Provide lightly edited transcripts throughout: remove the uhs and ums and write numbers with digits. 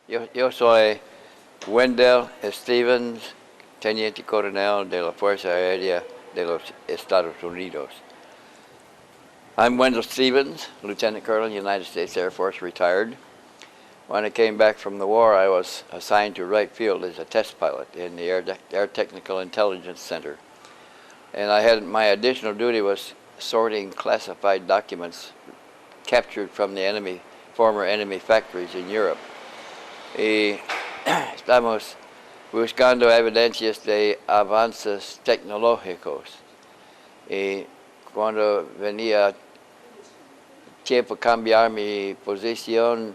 Yo soy Wendelle Stevens, Teniente Coronel de la Fuerza Aérea de los Estados Unidos. I'm Wendelle Stevens, Lieutenant Colonel, United States Air Force, retired. When I came back from the war, I was assigned to Wright Field as a test pilot in the Air Technical Intelligence Center. And my additional duty was sorting classified documents captured from the former enemy factories in Europe. Estamos buscando evidencias de avances tecnológicos. Y cuando venía tiempo cambiar mi posición,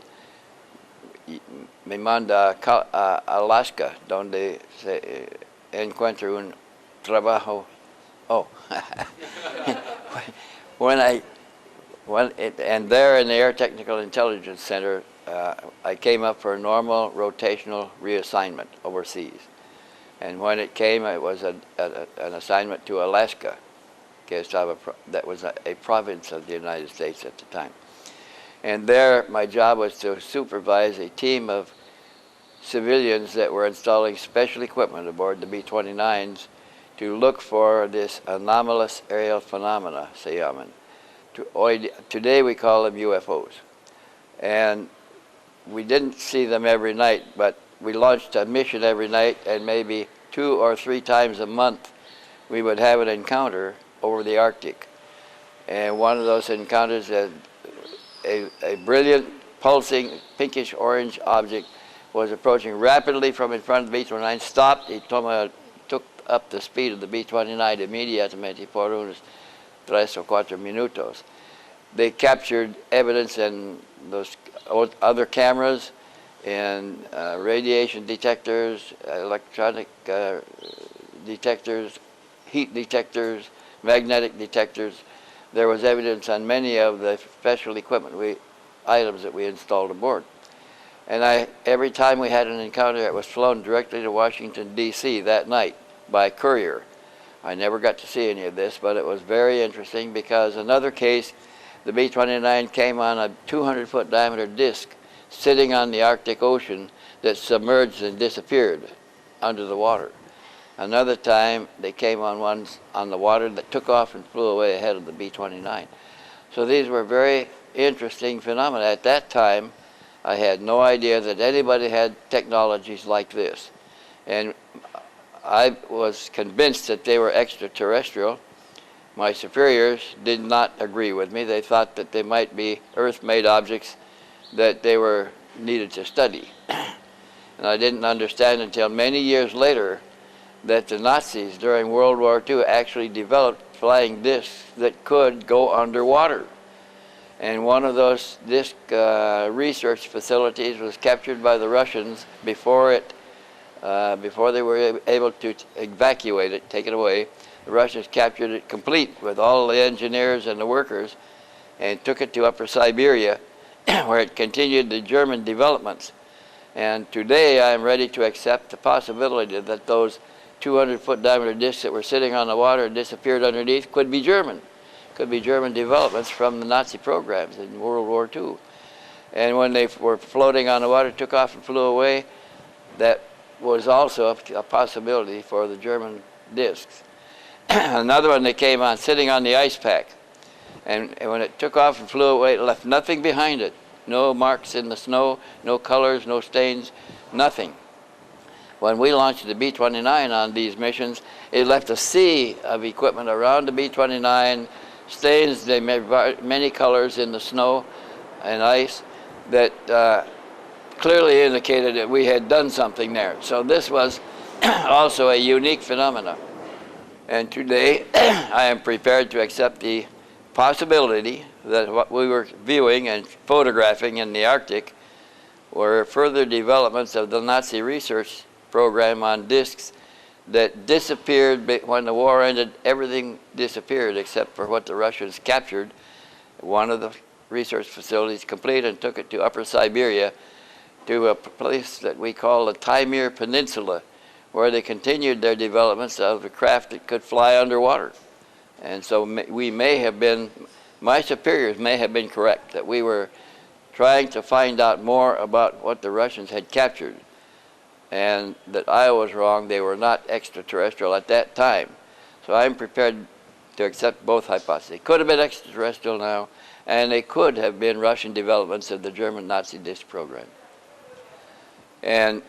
me manda a Alaska, donde se encuentra un trabajo. Oh, and there in the Air Technical Intelligence Center, I came up for a normal rotational reassignment overseas. And when it came, it was an assignment to Alaska, that was a province of the United States at the time. And there, my job was to supervise a team of civilians that were installing special equipment aboard the B-29s to look for this anomalous aerial phenomena, se llaman. Today we call them UFOs. And we didn't see them every night, but we launched a mission every night, and maybe 2 or 3 times a month we would have an encounter over the Arctic. And one of those encounters, a brilliant, pulsing, pinkish-orange object was approaching rapidly from in front of the B-29, stopped. He took up the speed of the B-29 inmediatamente por unos 3 o 4 minutos. They captured evidence in those other cameras, and radiation detectors, electronic detectors, heat detectors, magnetic detectors. There was evidence on many of the special equipment items that we installed aboard. And every time we had an encounter, it was flown directly to Washington, D.C. that night by courier. I never got to see any of this, but it was very interesting because another case, the B-29 came on a 200-foot diameter disc sitting on the Arctic Ocean that submerged and disappeared under the water. Another time, they came on ones on the water that took off and flew away ahead of the B-29. So these were very interesting phenomena. At that time, I had no idea that anybody had technologies like this. And I was convinced that they were extraterrestrial. My superiors did not agree with me. They thought that they might be Earth-made objects that they were needed to study. And I didn't understand until many years later that the Nazis during World War II actually developed flying discs that could go underwater. And one of those disc research facilities was captured by the Russians before they were able to evacuate it, take it away. The Russians captured it complete with all the engineers and the workers and took it to Upper Siberia where it continued the German developments. And today I'm ready to accept the possibility that those 200-foot diameter discs that were sitting on the water and disappeared underneath could be German. Could be German developments from the Nazi programs in World War II. And when they were floating on the water, took off and flew away, that was also a possibility for the German discs. Another one that came on sitting on the ice pack. And when it took off and flew away, it left nothing behind it. No marks in the snow, no colors, no stains, nothing. When we launched the B-29 on these missions, it left a sea of equipment around the B-29, stains, they made many colors in the snow and ice that clearly indicated that we had done something there. So this was also a unique phenomenon. And today, I am prepared to accept the possibility that what we were viewing and photographing in the Arctic were further developments of the Nazi research program on discs that disappeared when the war ended. Everything disappeared except for what the Russians captured. One of the research facilities complete and took it to Upper Siberia to a place that we call the Taimyr Peninsula, where they continued their developments of a craft that could fly underwater. And so we may have been, my superiors may have been correct, that we were trying to find out more about what the Russians had captured, and that I was wrong. They were not extraterrestrial at that time. So I'm prepared to accept both hypotheses. They could have been extraterrestrial now, and they could have been Russian developments of the German Nazi disc program. And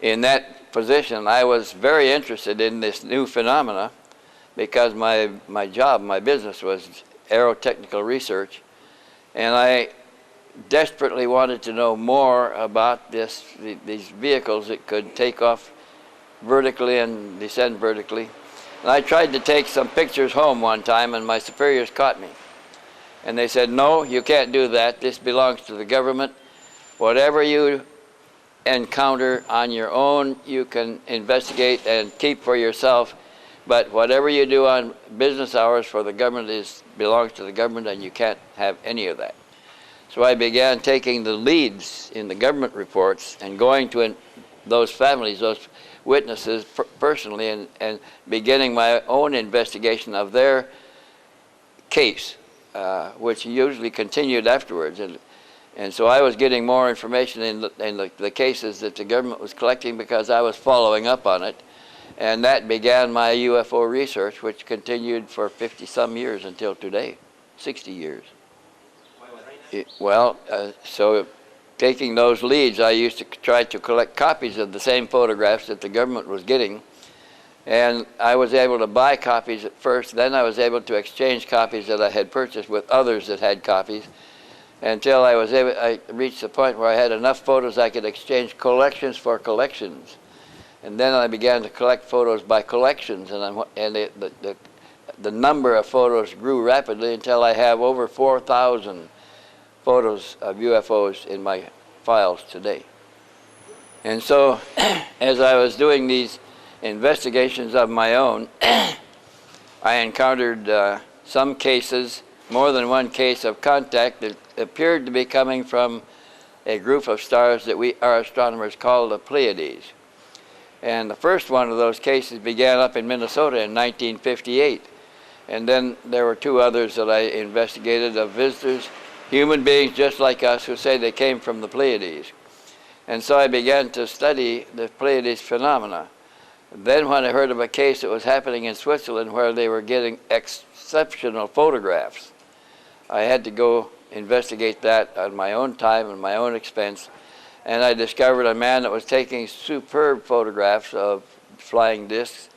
in that position, I was very interested in this new phenomena because my job, my business was aerotechnical research, and I desperately wanted to know more about these vehicles that could take off vertically and descend vertically. And I tried to take some pictures home one time, and my superiors caught me. And they said, no, you can't do that. This belongs to the government. Whatever you encounter on your own, you can investigate and keep for yourself. But whatever you do on business hours for the government belongs to the government, and you can't have any of that. So I began taking the leads in the government reports and going to those families, those witnesses personally, and beginning my own investigation of their case, which usually continued afterwards. And so I was getting more information in the cases that the government was collecting because I was following up on it. And that began my UFO research, which continued for 50-some years until today, 60 years. So taking those leads, I used to try to collect copies of the same photographs that the government was getting. And I was able to buy copies at first. Then I was able to exchange copies that I had purchased with others that had copies, until I reached the point where I had enough photos I could exchange collections for collections. And then I began to collect photos by collections, and the number of photos grew rapidly until I have over 4,000 photos of UFOs in my files today. And so as I was doing these investigations of my own, I encountered some cases, more than one case of contact that appeared to be coming from a group of stars that our astronomers call the Pleiades. And the first one of those cases began up in Minnesota in 1958. And then there were two others that I investigated of visitors, human beings just like us, who say they came from the Pleiades. And so I began to study the Pleiades phenomena. Then when I heard of a case that was happening in Switzerland where they were getting exceptional photographs, I had to go investigate that on my own time and my own expense. And I discovered a man that was taking superb photographs of flying discs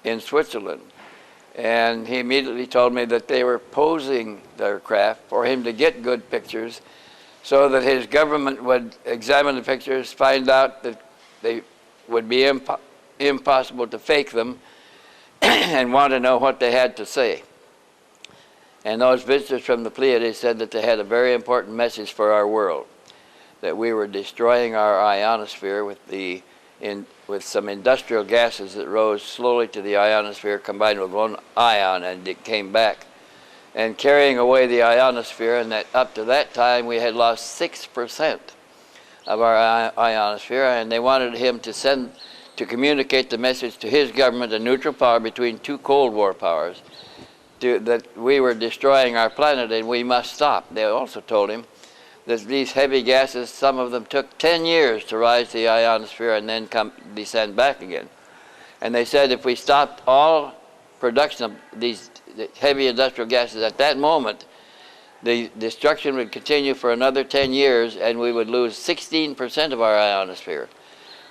in Switzerland. And he immediately told me that they were posing their craft for him to get good pictures, so that his government would examine the pictures, find out that they would be impossible to fake them, and want to know what they had to say. And those visitors from the Pleiades said that they had a very important message for our world, that we were destroying our ionosphere with some industrial gases that rose slowly to the ionosphere, combined with one ion, and it came back, and carrying away the ionosphere, and that up to that time we had lost 6% of our ionosphere, and they wanted him to communicate the message to his government, a neutral power between two Cold War powers, that we were destroying our planet and we must stop. They also told him that these heavy gases, some of them took 10 years to rise to the ionosphere and then descend back again. And they said if we stopped all production of these heavy industrial gases at that moment, the destruction would continue for another 10 years and we would lose 16% of our ionosphere.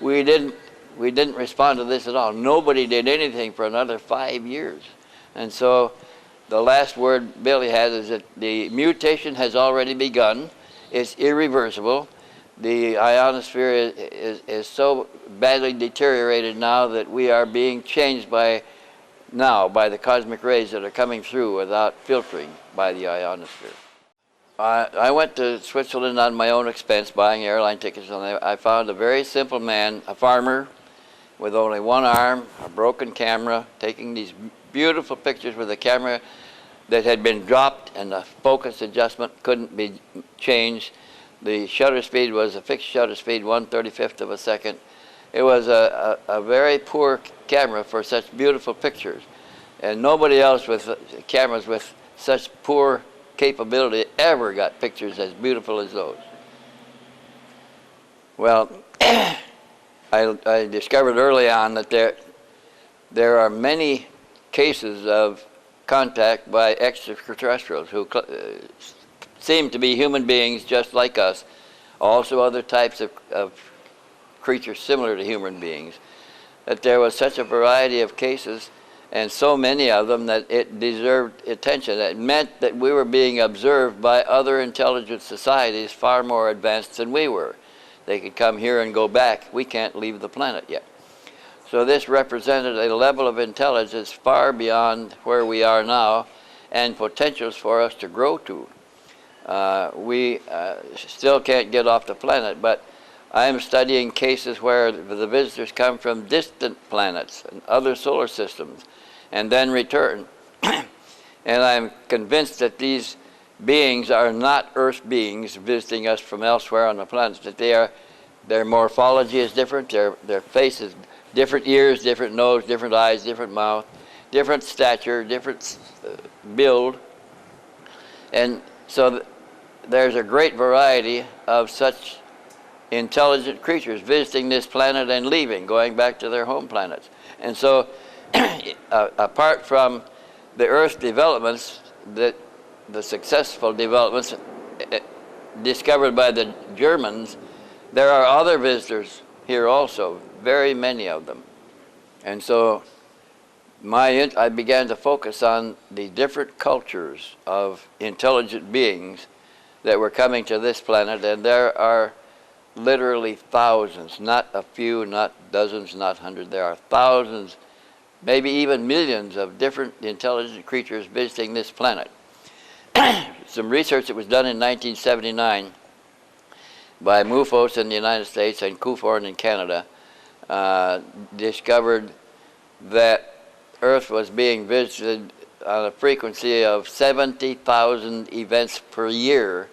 We didn't respond to this at all. Nobody did anything for another 5 years. And so the last word Billy had is that the mutation has already begun. It's irreversible. The ionosphere is so badly deteriorated now that we are being changed by the cosmic rays that are coming through without filtering by the ionosphere. I went to Switzerland on my own expense, buying airline tickets, and I found a very simple man, a farmer, with only one arm, a broken camera, taking these beautiful pictures with a camera that had been dropped and the focus adjustment couldn't be changed. The shutter speed was a fixed shutter speed, 1/35 of a second. It was a very poor camera for such beautiful pictures. And nobody else with cameras with such poor capability ever got pictures as beautiful as those. Well, I discovered early on that there are many cases of contact by extraterrestrials who seem to be human beings just like us, also other types of creatures similar to human beings, that there was such a variety of cases and so many of them that it deserved attention. It meant that we were being observed by other intelligent societies far more advanced than we were. They could come here and go back. We can't leave the planet yet. So this represented a level of intelligence far beyond where we are now and potentials for us to grow to. We still can't get off the planet, but I'm studying cases where the visitors come from distant planets and other solar systems and then return. And I'm convinced that these beings are not Earth beings visiting us from elsewhere on the planet, that their morphology is different, their faces, different ears, different nose, different eyes, different mouth, different stature, different build. And so there's a great variety of such intelligent creatures visiting this planet and leaving, going back to their home planets. And so apart from the Earth developments, the successful developments discovered by the Germans, there are other visitors here also, very many of them. And so I began to focus on the different cultures of intelligent beings that were coming to this planet, and there are literally thousands, not a few, not dozens, not hundreds. There are thousands, maybe even millions of different intelligent creatures visiting this planet. Some research that was done in 1979 by MUFOS in the United States and CUFORN in Canada discovered that Earth was being visited on a frequency of 70,000 events per year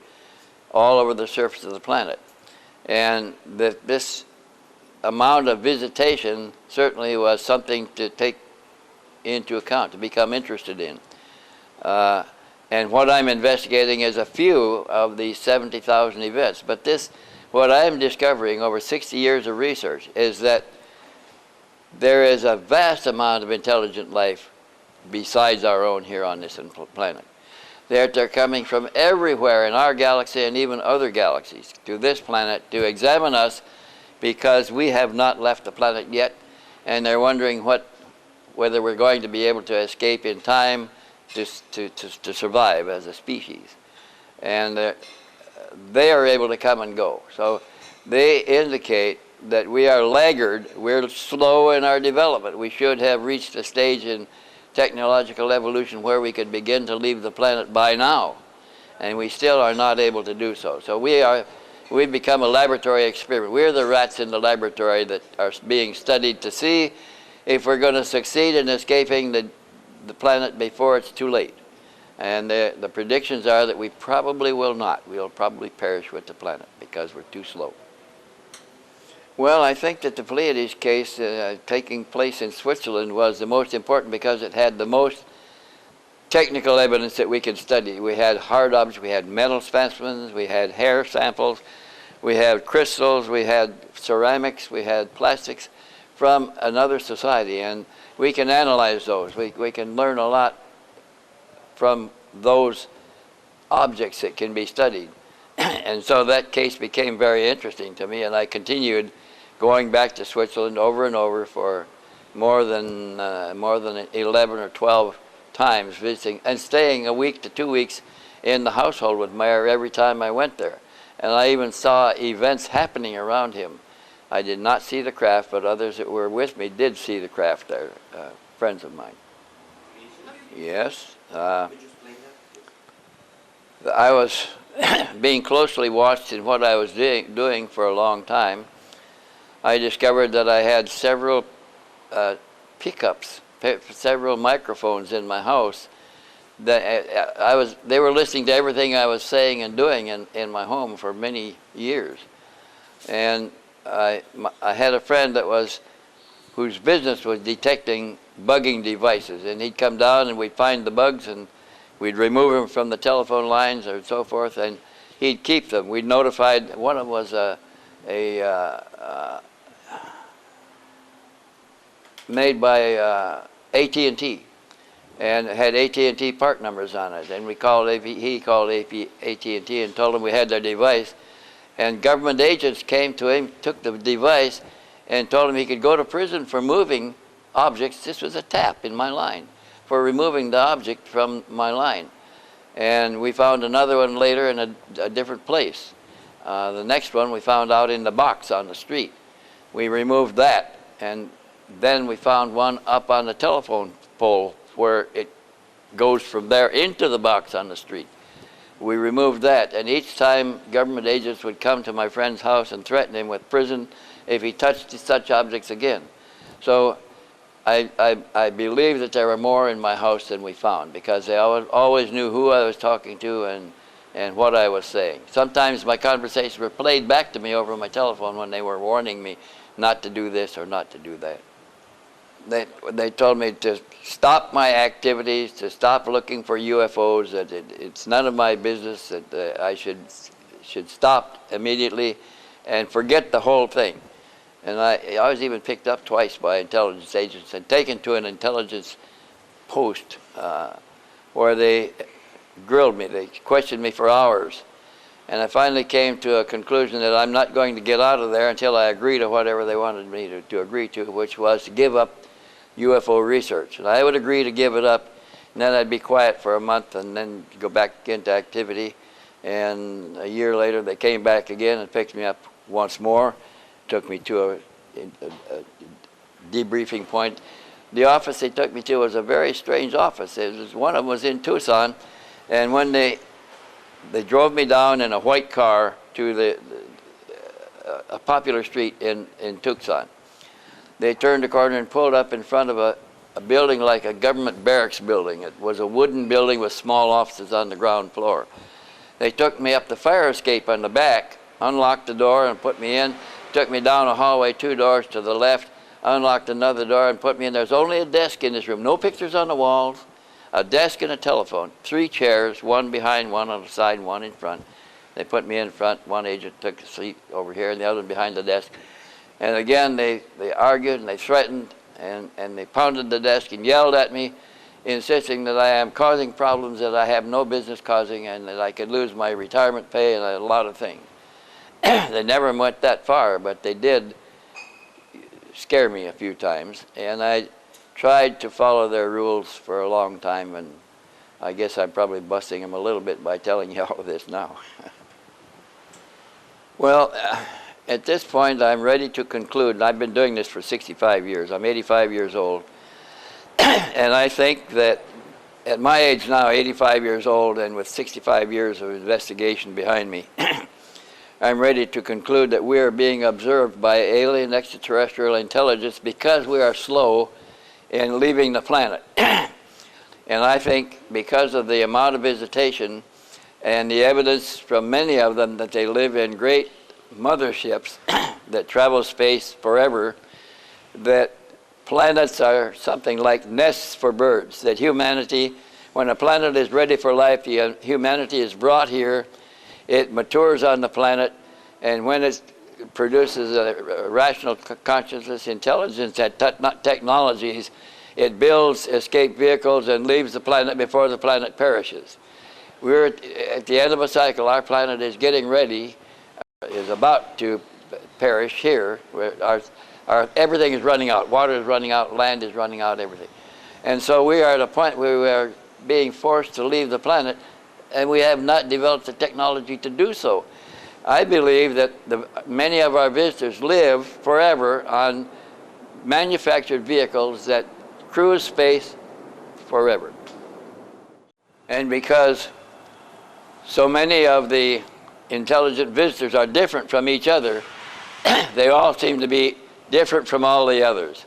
all over the surface of the planet. And that this amount of visitation certainly was something to take into account, to become interested in. And what I'm investigating is a few of these 70,000 events. But what I'm discovering over 60 years of research is that there is a vast amount of intelligent life besides our own here on this planet. They're coming from everywhere in our galaxy and even other galaxies to this planet to examine us because we have not left the planet yet, and they're wondering whether we're going to be able to escape in time to survive as a species. And they are able to come and go. So they indicate that we are laggard, we're slow in our development. We should have reached a stage in technological evolution where we could begin to leave the planet by now, and we still are not able to do so. So we've become a laboratory experiment. We're the rats in the laboratory that are being studied to see if we're going to succeed in escaping the planet before it's too late. And the predictions are that we probably will not. We'll probably perish with the planet because we're too slow. Well, I think that the Pleiades case taking place in Switzerland was the most important because it had the most technical evidence that we could study. We had hard objects, we had metal specimens, we had hair samples, we had crystals, we had ceramics, we had plastics from another society, and we can analyze those. We can learn a lot from those objects that can be studied. And so that case became very interesting to me, and I continued going back to Switzerland over and over for more than 11 or 12 times, visiting and staying a week to 2 weeks in the household with Meyer every time I went there. And I even saw events happening around him. I did not see the craft, but others that were with me did see the craft there, friends of mine. Yes. I was being closely watched in what I was doing for a long time. I discovered that I had several pickups, several microphones in my house. That they were listening to everything I was saying and doing in my home for many years. And I had a friend whose business was detecting bugging devices, and he'd come down and we'd find the bugs and We'd remove them from the telephone lines or so forth, and he'd keep them. We'd notified, one of them was made by AT&T, and had AT&T part numbers on it. And he called AT&T and told them we had their device. And government agents came to him, took the device, and told him he could go to prison for moving objects. This was a tap in my line, for removing the object from my line. And we found another one later in a different place. The next one we found out in the box on the street. We removed that, and then we found one up on the telephone pole where it goes from there into the box on the street. We removed that, and each time government agents would come to my friend's house and threaten him with prison if he touched such objects again. So I believe that there were more in my house than we found, because they always knew who I was talking to and what I was saying. Sometimes my conversations were played back to me over my telephone when they were warning me not to do this or not to do that. They told me to stop my activities, to stop looking for UFOs, that it's none of my business, that I should stop immediately and forget the whole thing. And I was even picked up twice by intelligence agents and taken to an intelligence post where they grilled me. They questioned me for hours. And I finally came to a conclusion that I'm not going to get out of there until I agree to whatever they wanted me to agree to, which was to give up UFO research. And I would agree to give it up, and then I'd be quiet for a month and then go back into activity. And a year later, they came back again and picked me up once more, took me to a debriefing point. The office they took me to was a very strange office. One of them was in Tucson, and when they drove me down in a white car to a popular street in Tucson. They turned the corner and pulled up in front of a building like a government barracks building. It was a wooden building with small offices on the ground floor. They took me up the fire escape on the back, unlocked the door and put me in, took me down a hallway 2 doors to the left, unlocked another door and put me in. There's only a desk in this room, no pictures on the walls, a desk and a telephone, 3 chairs, one behind, one on the side, one in front. They put me in front. One agent took a seat over here and the other one behind the desk. And again, they argued and they threatened and they pounded the desk and yelled at me, insisting that I am causing problems that I have no business causing and that I could lose my retirement pay and a lot of things. They never went that far, but they did scare me a few times. And I tried to follow their rules for a long time, and I guess I'm probably busting them a little bit by telling you all of this now. Well, at this point, I'm ready to conclude, and I've been doing this for 65 years. I'm 85 years old, and I think that at my age now, 85 years old, and with 65 years of investigation behind me, I'm ready to conclude that we are being observed by alien extraterrestrial intelligence because we are slow in leaving the planet. And I think because of the amount of visitation and the evidence from many of them that they live in great motherships that travel space forever, that planets are something like nests for birds, that humanity, when a planet is ready for life, humanity is brought here, it matures on the planet, and when it produces a rational consciousness, intelligence, and technologies, it builds escape vehicles and leaves the planet before the planet perishes. We're at the end of a cycle. Our planet is getting ready, is about to perish here. Everything is running out. Water is running out, land is running out, everything. And so we are at a point where we are being forced to leave the planet, and we have not developed the technology to do so. I believe that many of our visitors live forever on manufactured vehicles that cruise space forever. And because so many of the intelligent visitors are different from each other, they all seem to be different from all the others.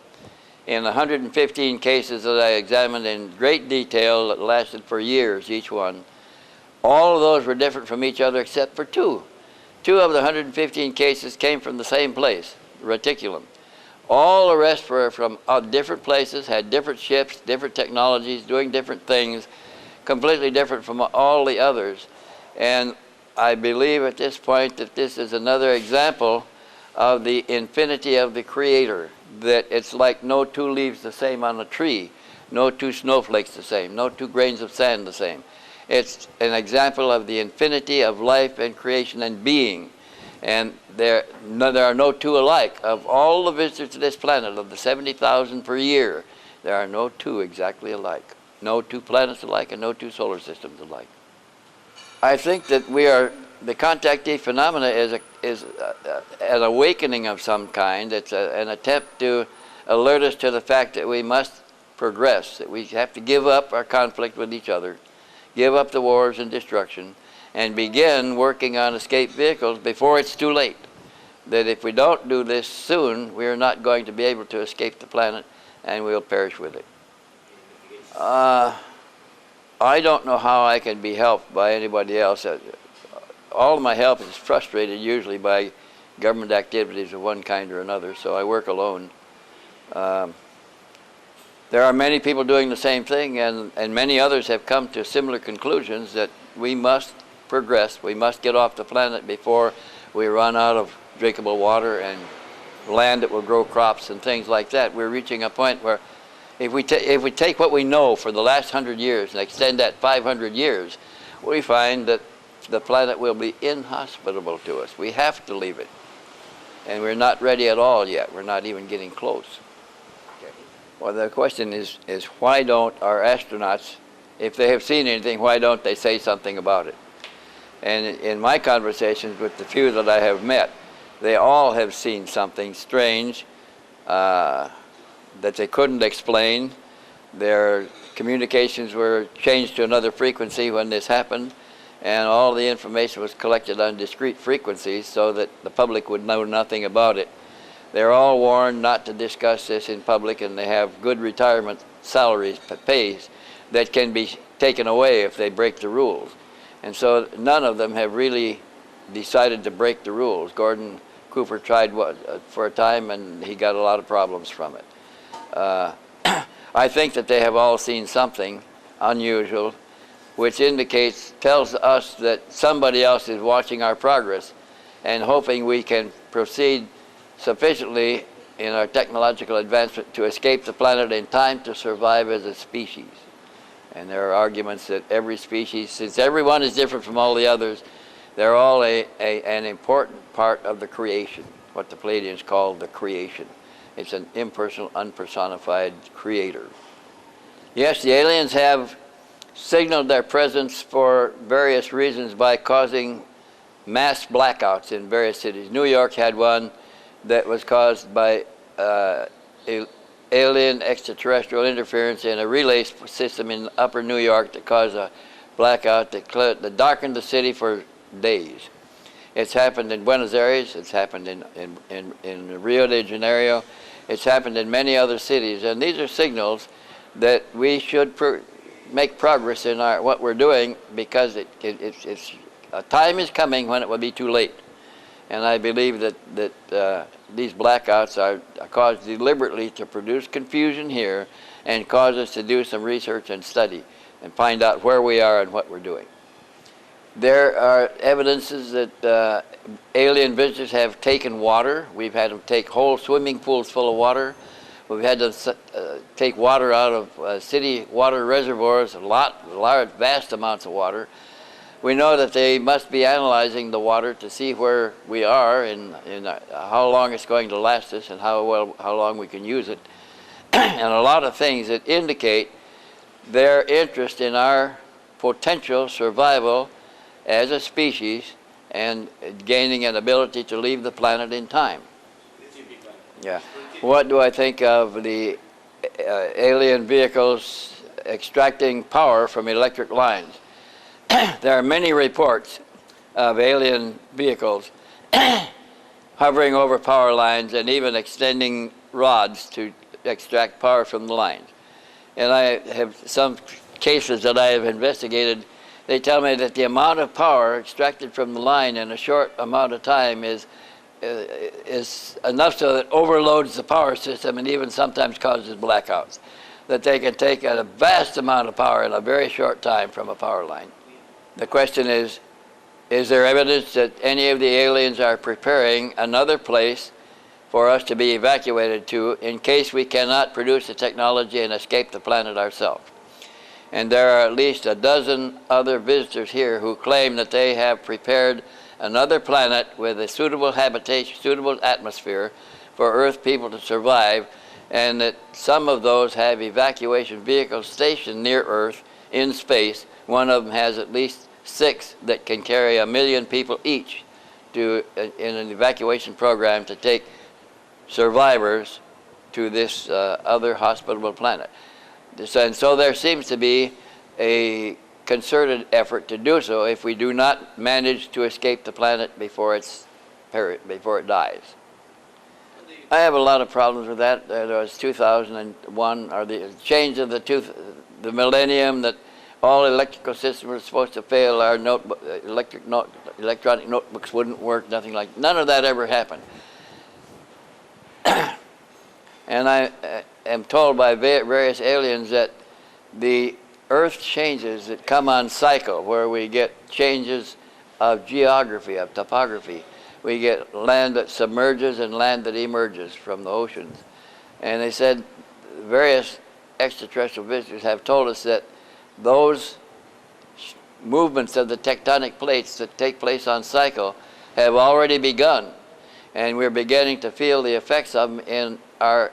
In 115 cases that I examined in great detail that lasted for years, each one, all of those were different from each other except for 2. 2 of the 115 cases came from the same place, Reticulum. All the rest were from different places, had different ships, different technologies, doing different things, completely different from all the others. And I believe at this point that this is another example of the infinity of the Creator, that it's like no two leaves the same on a tree, no two snowflakes the same, no two grains of sand the same. It's an example of the infinity of life and creation and being. And there are no two alike. Of all the visitors to this planet, of the 70,000 per year, there are no two exactly alike. No two planets alike and no two solar systems alike. I think that the contactee phenomena is an awakening of some kind. It's an attempt to alert us to the fact that we must progress, that we have to give up our conflict with each other, give up the wars and destruction, and begin working on escape vehicles before it's too late. That if we don't do this soon, we are not going to be able to escape the planet and we'll perish with it. I don't know how I can be helped by anybody else. All of my help is frustrated usually by government activities of one kind or another, so I work alone. There are many people doing the same thing, and many others have come to similar conclusions that we must progress. We must get off the planet before we run out of drinkable water and land that will grow crops and things like that. We're reaching a point where if we take what we know for the last 100 years and extend that 500 years, we find that the planet will be inhospitable to us. We have to leave it. And we're not ready at all yet. We're not even getting close. Well, the question is why don't our astronauts, if they have seen anything, why don't they say something about it? And in my conversations with the few that I have met, they all have seen something strange that they couldn't explain. Their communications were changed to another frequency when this happened, and all the information was collected on discrete frequencies so that the public would know nothing about it. They're all warned not to discuss this in public, and they have good retirement salaries, pays, that can be taken away if they break the rules. And so none of them have really decided to break the rules. Gordon Cooper tried for a time, and he got a lot of problems from it. I think that they have all seen something unusual, which tells us that somebody else is watching our progress and hoping we can proceed sufficiently in our technological advancement to escape the planet in time to survive as a species. And there are arguments that every species, since everyone is different from all the others, they're all an important part of the creation, what the Pleiadians call the creation. It's an impersonal, unpersonified creator. Yes, the aliens have signaled their presence for various reasons by causing mass blackouts in various cities. New York had one that was caused by alien extraterrestrial interference in a relay system in upper New York that caused a blackout that darkened the city for days. It's happened in Buenos Aires, it's happened in Rio de Janeiro, it's happened in many other cities, and these are signals that we should make progress in what we're doing, because a time is coming when it will be too late. And I believe that these blackouts are caused deliberately to produce confusion here and cause us to do some research and study and find out where we are and what we're doing. There are evidences that alien visitors have taken water. We've had them take whole swimming pools full of water. We've had to take water out of city water reservoirs, large, vast amounts of water. We know that they must be analyzing the water to see where we are and how long it's going to last us and how long we can use it, and a lot of things that indicate their interest in our potential survival as a species and gaining an ability to leave the planet in time. Yeah. What do I think of the alien vehicles extracting power from electric lines? There are many reports of alien vehicles hovering over power lines and even extending rods to extract power from the lines. And I have some cases that I have investigated. They tell me that the amount of power extracted from the line in a short amount of time is enough so that it overloads the power system and even sometimes causes blackouts. that they can take a vast amount of power in a very short time from a power line. The question is there evidence that any of the aliens are preparing another place for us to be evacuated to in case we cannot produce the technology and escape the planet ourselves? And there are at least a dozen other visitors here who claim that they have prepared another planet with a suitable habitation, suitable atmosphere for Earth people to survive, and that some of those have evacuation vehicles stationed near Earth in space. One of them has at least 6 that can carry 1 million people each in an evacuation program to take survivors to this other hospitable planet. And so there seems to be a concerted effort to do so if we do not manage to escape the planet before it dies. I have a lot of problems with that. There was 2001, or the change of the millennium, that all electrical systems were supposed to fail. Our electronic notebooks wouldn't work. None of that ever happened. And I am told by various aliens that the Earth changes that come on cycle, where we get changes of geography, of topography. We get land that submerges and land that emerges from the oceans. And they said various extraterrestrial visitors have told us that those movements of the tectonic plates that take place on cycle have already begun. And we're beginning to feel the effects of them in our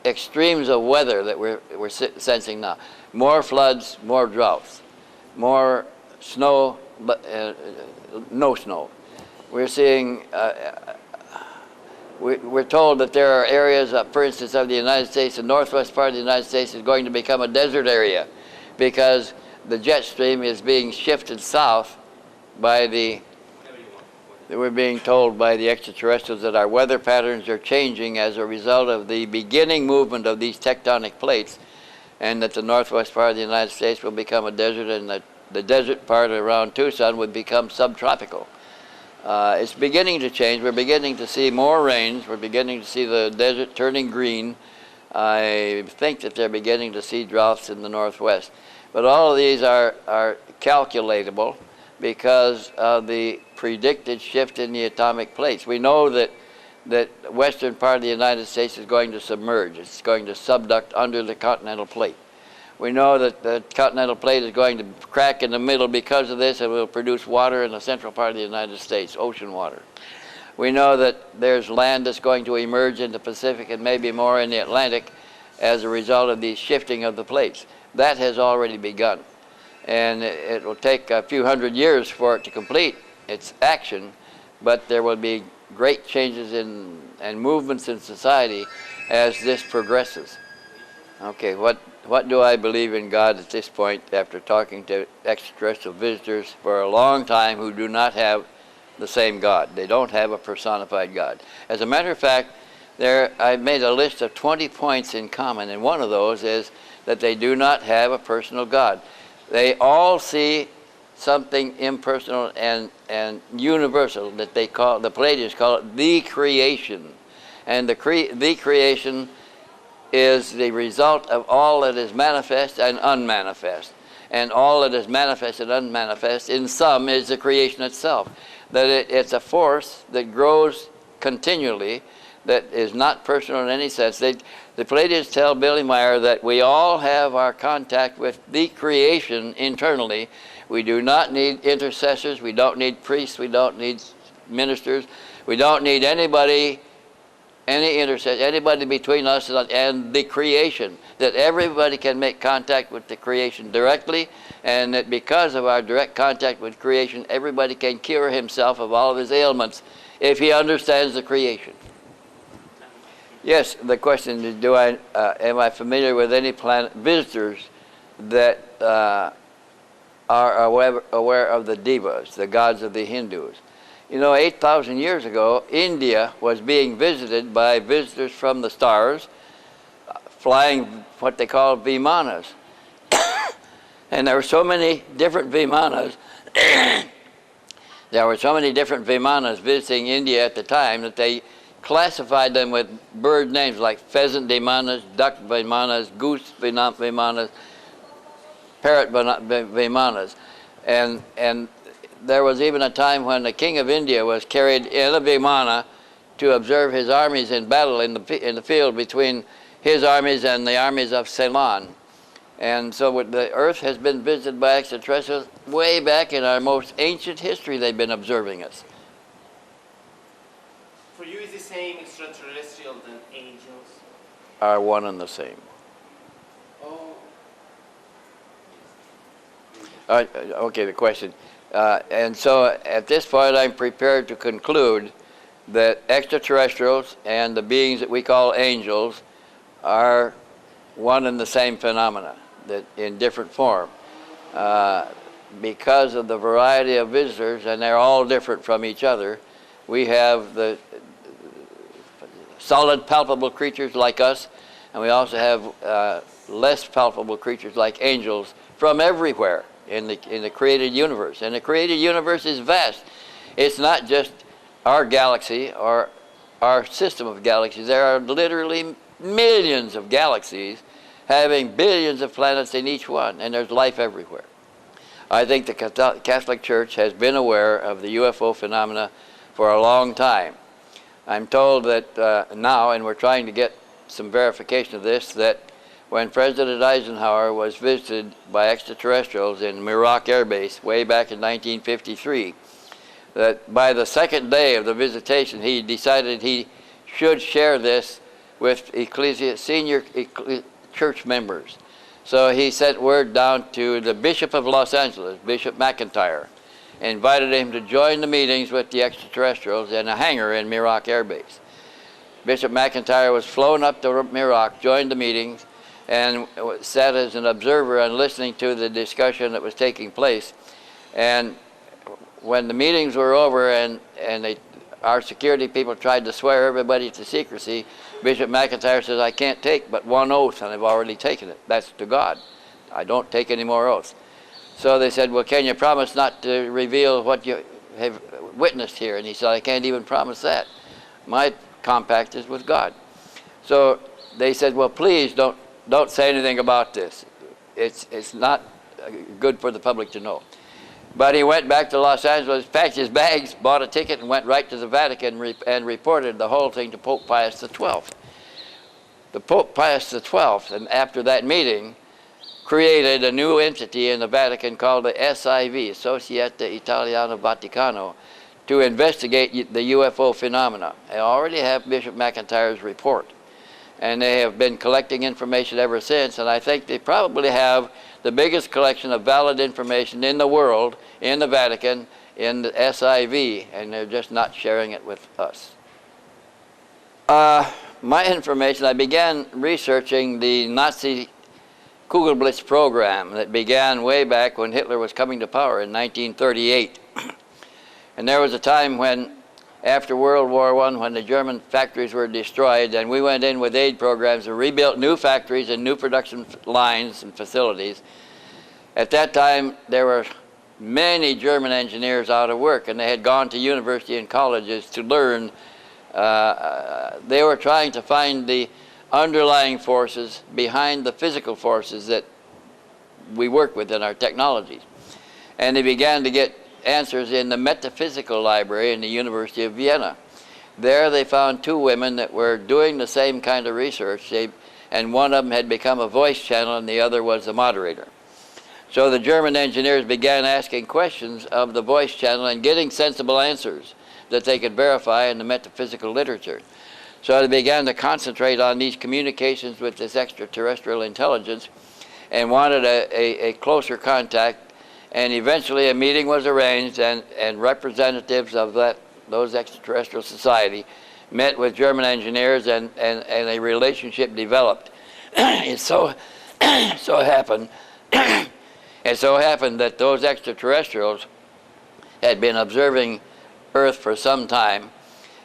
extremes of weather that we're sensing now. More floods, more droughts, more snow, but no snow. We're seeing, we're told that there are areas, for instance, of the United States, the northwest part of the United States is going to become a desert area because the jet stream is being shifted south by we're being told by the extraterrestrials that our weather patterns are changing as a result of the beginning movement of these tectonic plates, and that the northwest part of the United States will become a desert, and that the desert part around Tucson would become subtropical. It's beginning to change. We're beginning to see more rains. We're beginning to see the desert turning green. I think that they're beginning to see droughts in the northwest. But all of these are calculatable because of the predicted shift in the atomic plates. We know that the western part of the United States is going to submerge. It's going to subduct under the continental plate. We know that the continental plate is going to crack in the middle because of this, and will produce water in the central part of the United States, ocean water. We know that there's land that's going to emerge in the Pacific and maybe more in the Atlantic as a result of the shifting of the plates. That has already begun. And it will take a few hundred years for it to complete its action, but there will be great changes and movements in society as this progresses. Okay, what do I believe in God at this point after talking to extraterrestrial visitors for a long time who do not have the same God? They don't have a personified God. As a matter of fact, I made a list of 20 points in common, and one of those is that they do not have a personal God. They all see something impersonal and universal that the Palladians call it the creation. And the creation is the result of all that is manifest and unmanifest. And all that is manifest and unmanifest in sum is the creation itself. That it's a force that grows continually, that is not personal in any sense. The Palladians tell Billy Meyer that we all have our contact with the creation internally. We do not need intercessors. We don't need priests. We don't need ministers. We don't need anybody, any intercessor, anybody between us and the creation. That everybody can make contact with the creation directly, and that because of our direct contact with creation, everybody can cure himself of all of his ailments if he understands the creation. Yes, the question is, am I familiar with any planet visitors that are aware of the devas, the gods of the Hindus? You know, 8,000 years ago, India was being visited by visitors from the stars, flying what they call vimanas. And there were so many different vimanas, visiting India at the time that they classified them with bird names like pheasant vimanas, duck vimanas, goose vimanas, parrot vimanas. And there was even a time when the king of India was carried in a vimana to observe his armies in battle in the field between his armies and the armies of Ceylon. And so the Earth has been visited by extraterrestrials way back in our most ancient history. They've been observing us. For you, is the same extraterrestrial than angels? Are one and the same. Oh. Okay, the question. And so at this point, I'm prepared to conclude that extraterrestrials and the beings that we call angels are one and the same phenomena, that in different form. Because of the variety of visitors, and they're all different from each other, we have the solid, palpable creatures like us, and we also have less palpable creatures like angels from everywhere in the created universe. And the created universe is vast. It's not just our galaxy or our system of galaxies. There are literally millions of galaxies having billions of planets in each one, and there's life everywhere. I think the Catholic Church has been aware of the UFO phenomena for a long time. I'm told that now, and we're trying to get some verification of this, that when President Eisenhower was visited by extraterrestrials in Muroc Air Base way back in 1953, that by the second day of the visitation, he decided he should share this with senior church members. So he sent word down to the Bishop of Los Angeles, Bishop McIntyre, invited him to join the meetings with the extraterrestrials in a hangar in Muroc Air Base. Bishop McIntyre was flown up to Muroc, joined the meetings, and sat as an observer and listening to the discussion that was taking place. And when the meetings were over and our security people tried to swear everybody to secrecy, Bishop McIntyre says, I can't take but one oath, and I've already taken it. That's to God. I don't take any more oaths. So they said, well, can you promise not to reveal what you have witnessed here? And he said, I can't even promise that. My compact is with God. So they said, well, please don't say anything about this. It's not good for the public to know. But he went back to Los Angeles, packed his bags, bought a ticket, and went right to the Vatican and reported the whole thing to Pope Pius XII. The Pope Pius XII, and after that meeting, created a new entity in the Vatican called the SIV, Società Italiana Vaticano, to investigate the UFO phenomena. They already have Bishop McIntyre's report, and they have been collecting information ever since, and I think they probably have the biggest collection of valid information in the world, in the Vatican, in the SIV, and they're just not sharing it with us. My information, I began researching the Nazi Kugelblitz program that began way back when Hitler was coming to power in 1938. And there was a time when, after World War I, when the German factories were destroyed, and we went in with aid programs and rebuilt new factories and new production lines and facilities. At that time, there were many German engineers out of work, and they had gone to university and colleges to learn. They were trying to find the underlying forces behind the physical forces that we work with in our technologies. And they began to get answers in the metaphysical library in the University of Vienna. There they found two women that were doing the same kind of research, and one of them had become a voice channel and the other was a moderator. So the German engineers began asking questions of the voice channel and getting sensible answers that they could verify in the metaphysical literature. So they began to concentrate on these communications with this extraterrestrial intelligence and wanted a closer contact. And eventually a meeting was arranged, and representatives of those extraterrestrial society met with German engineers, and a relationship developed. It so happened that those extraterrestrials had been observing Earth for some time,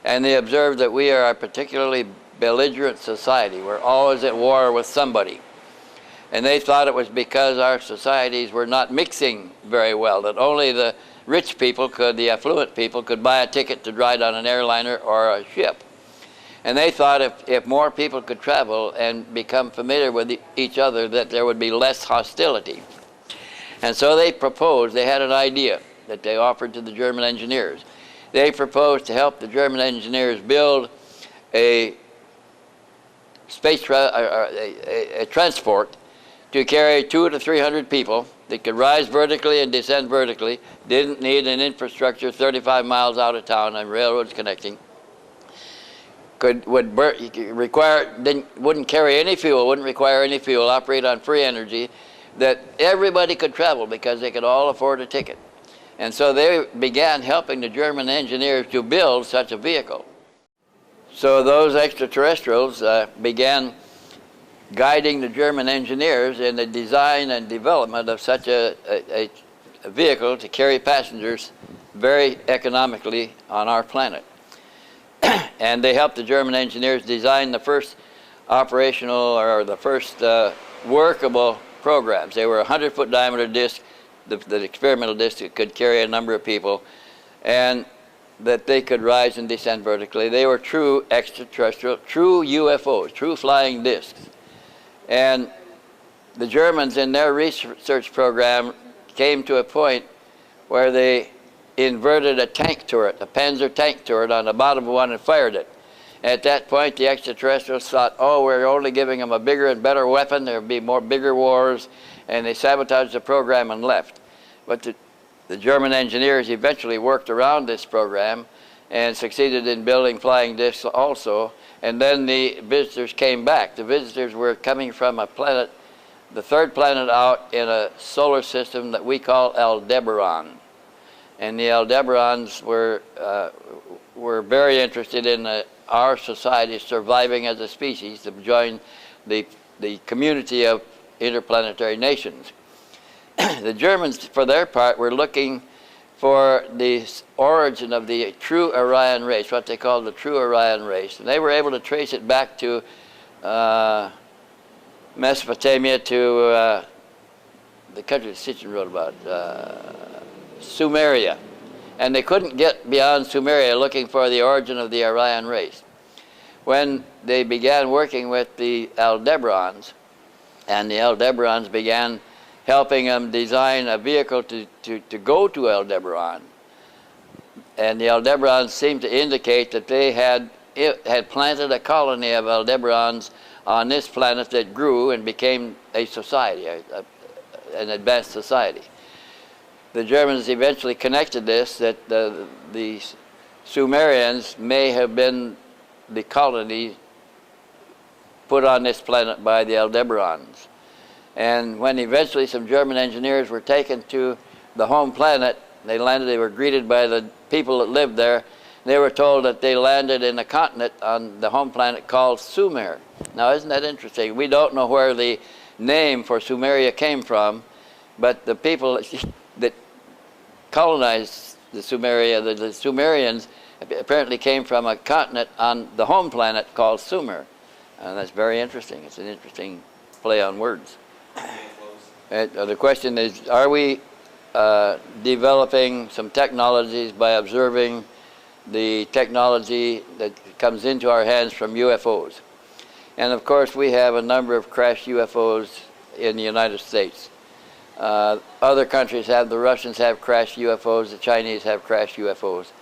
and they observed that we are a particularly belligerent society. We're always at war with somebody. And they thought it was because our societies were not mixing very well, that only the rich people the affluent people could buy a ticket to ride on an airliner or a ship. And they thought if more people could travel and become familiar with each other, that there would be less hostility. And so they proposed, they had an idea that they offered to the German engineers. They proposed to help the German engineers build a transport to carry 200 to 300 people that could rise vertically and descend vertically, didn't need an infrastructure 35 miles out of town and railroads connecting, wouldn't carry any fuel, wouldn't require any fuel, operate on free energy, that everybody could travel because they could all afford a ticket. And so they began helping the German engineers to build such a vehicle. So those extraterrestrials began guiding the German engineers in the design and development of such a vehicle to carry passengers very economically on our planet. And they helped the German engineers design the first operational or the first workable programs. They were 100-foot diameter disc, the experimental disc that could carry a number of people, and that they could rise and descend vertically. They were true extraterrestrial, true UFOs, true flying discs. And the Germans in their research program came to a point where they inverted a tank turret, a Panzer tank turret on the bottom of one and fired it. At that point, the extraterrestrials thought, oh, we're only giving them a bigger and better weapon, there'll be more bigger wars, and they sabotaged the program and left. But the German engineers eventually worked around this program and succeeded in building flying discs also. And then the visitors came back. The visitors were coming from a planet, the third planet out in a solar system that we call Aldebaran. And the Aldebarans were very interested in our society surviving as a species to join the community of interplanetary nations. The Germans, for their part, were looking for the origin of the true Aryan race, what they called the true Aryan race. And they were able to trace it back to Mesopotamia, to the country that Sitchin wrote about, Sumeria. And they couldn't get beyond Sumeria looking for the origin of the Aryan race. When they began working with the Aldebarans, and the Aldebarans began helping them design a vehicle to go to Aldebaran. And the Aldebarans seemed to indicate that they had planted a colony of Aldebarans on this planet that grew and became a society, an advanced society. The Germans eventually connected this, that the Sumerians may have been the colony put on this planet by the Aldebarans. And when eventually some German engineers were taken to the home planet, they landed, they were greeted by the people that lived there. They were told that they landed in a continent on the home planet called Sumer. Now, isn't that interesting? We don't know where the name for Sumeria came from, but the people that colonized the Sumeria, the Sumerians, apparently came from a continent on the home planet called Sumer. And that's very interesting. It's an interesting play on words. The question is, are we developing some technologies by observing the technology that comes into our hands from UFOs? And of course, we have a number of crashed UFOs in the United States. Other countries have, the Russians have crashed UFOs, the Chinese have crashed UFOs.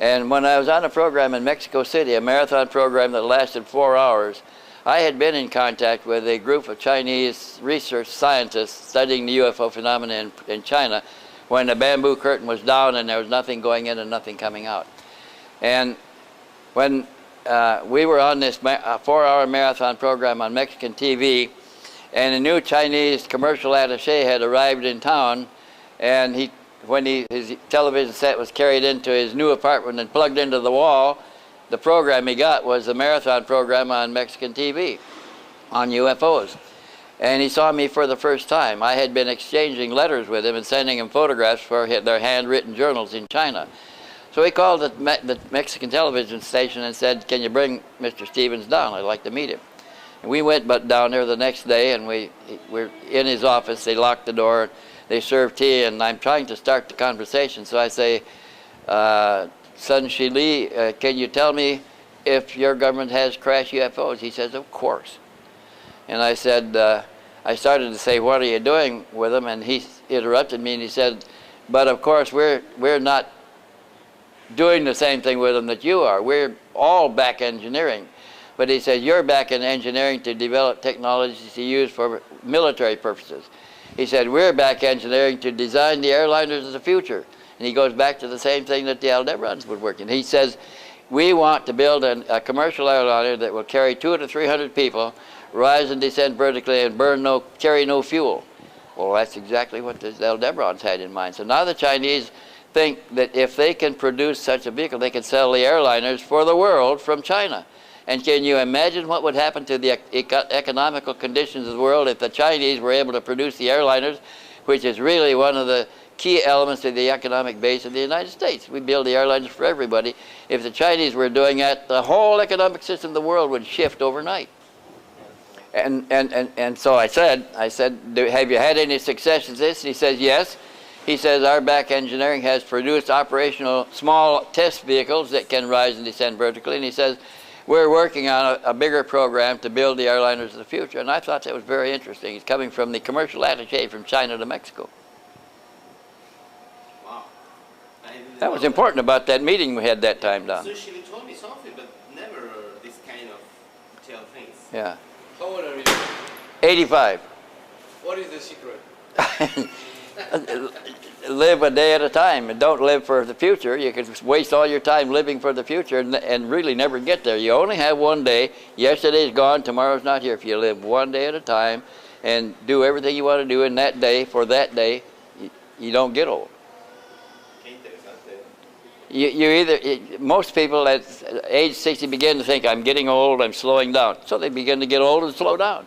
And when I was on a program in Mexico City, a marathon program that lasted 4 hours, I had been in contact with a group of Chinese research scientists studying the UFO phenomena in China when the bamboo curtain was down and there was nothing going in and nothing coming out. And when we were on this 4-hour marathon program on Mexican TV, and a new Chinese commercial attaché had arrived in town, and when his television set was carried into his new apartment and plugged into the wall, the program he got was a marathon program on Mexican TV on UFOs. And he saw me for the first time. I had been exchanging letters with him and sending him photographs for their handwritten journals in China. So he called the Mexican television station and said, "Can you bring Mr. Stevens down? I'd like to meet him." And we went down there the next day, and we're in his office. They locked the door, they served tea, and I'm trying to start the conversation. So I say, "Sun Shi Li, can you tell me if your government has crashed UFOs? He says, of course. And I said, I started to say, what are you doing with them? And he interrupted me and he said, but of course we're not doing the same thing with them that you are. We're all back engineering. But he said, you're back in engineering to develop technologies to use for military purposes. He said, we're back engineering to design the airliners of the future. And he goes back to the same thing that the Aldebarans would work in. He says, we want to build a commercial airliner that will carry 200 to 300 people, rise and descend vertically, and carry no fuel. Well, that's exactly what the Aldebarans had in mind. So now the Chinese think that if they can produce such a vehicle, they can sell the airliners for the world from China. And can you imagine what would happen to the economical conditions of the world if the Chinese were able to produce the airliners, which is really one of the key elements of the economic base of the United States. We build the airliners for everybody. If the Chinese were doing that, the whole economic system of the world would shift overnight. And so I said, have you had any success in this? And he says, yes. He says, our back engineering has produced operational small test vehicles that can rise and descend vertically. And he says, we're working on a bigger program to build the airliners of the future. And I thought that was very interesting. He's coming from the commercial attaché from China to Mexico. Wow. That was important about that meeting we had that time, Don. So she told me something, but never this kind of tell things. Yeah. How old are you? 85. What is the secret? Live a day at a time and don't live for the future. You can waste all your time living for the future and really never get there. You only have one day. Yesterday's gone, tomorrow's not here. If you live one day at a time and do everything you want to do in that day for that day, you don't get old. Most people at age 60 begin to think, I'm getting old, I'm slowing down. So they begin to get old and slow down.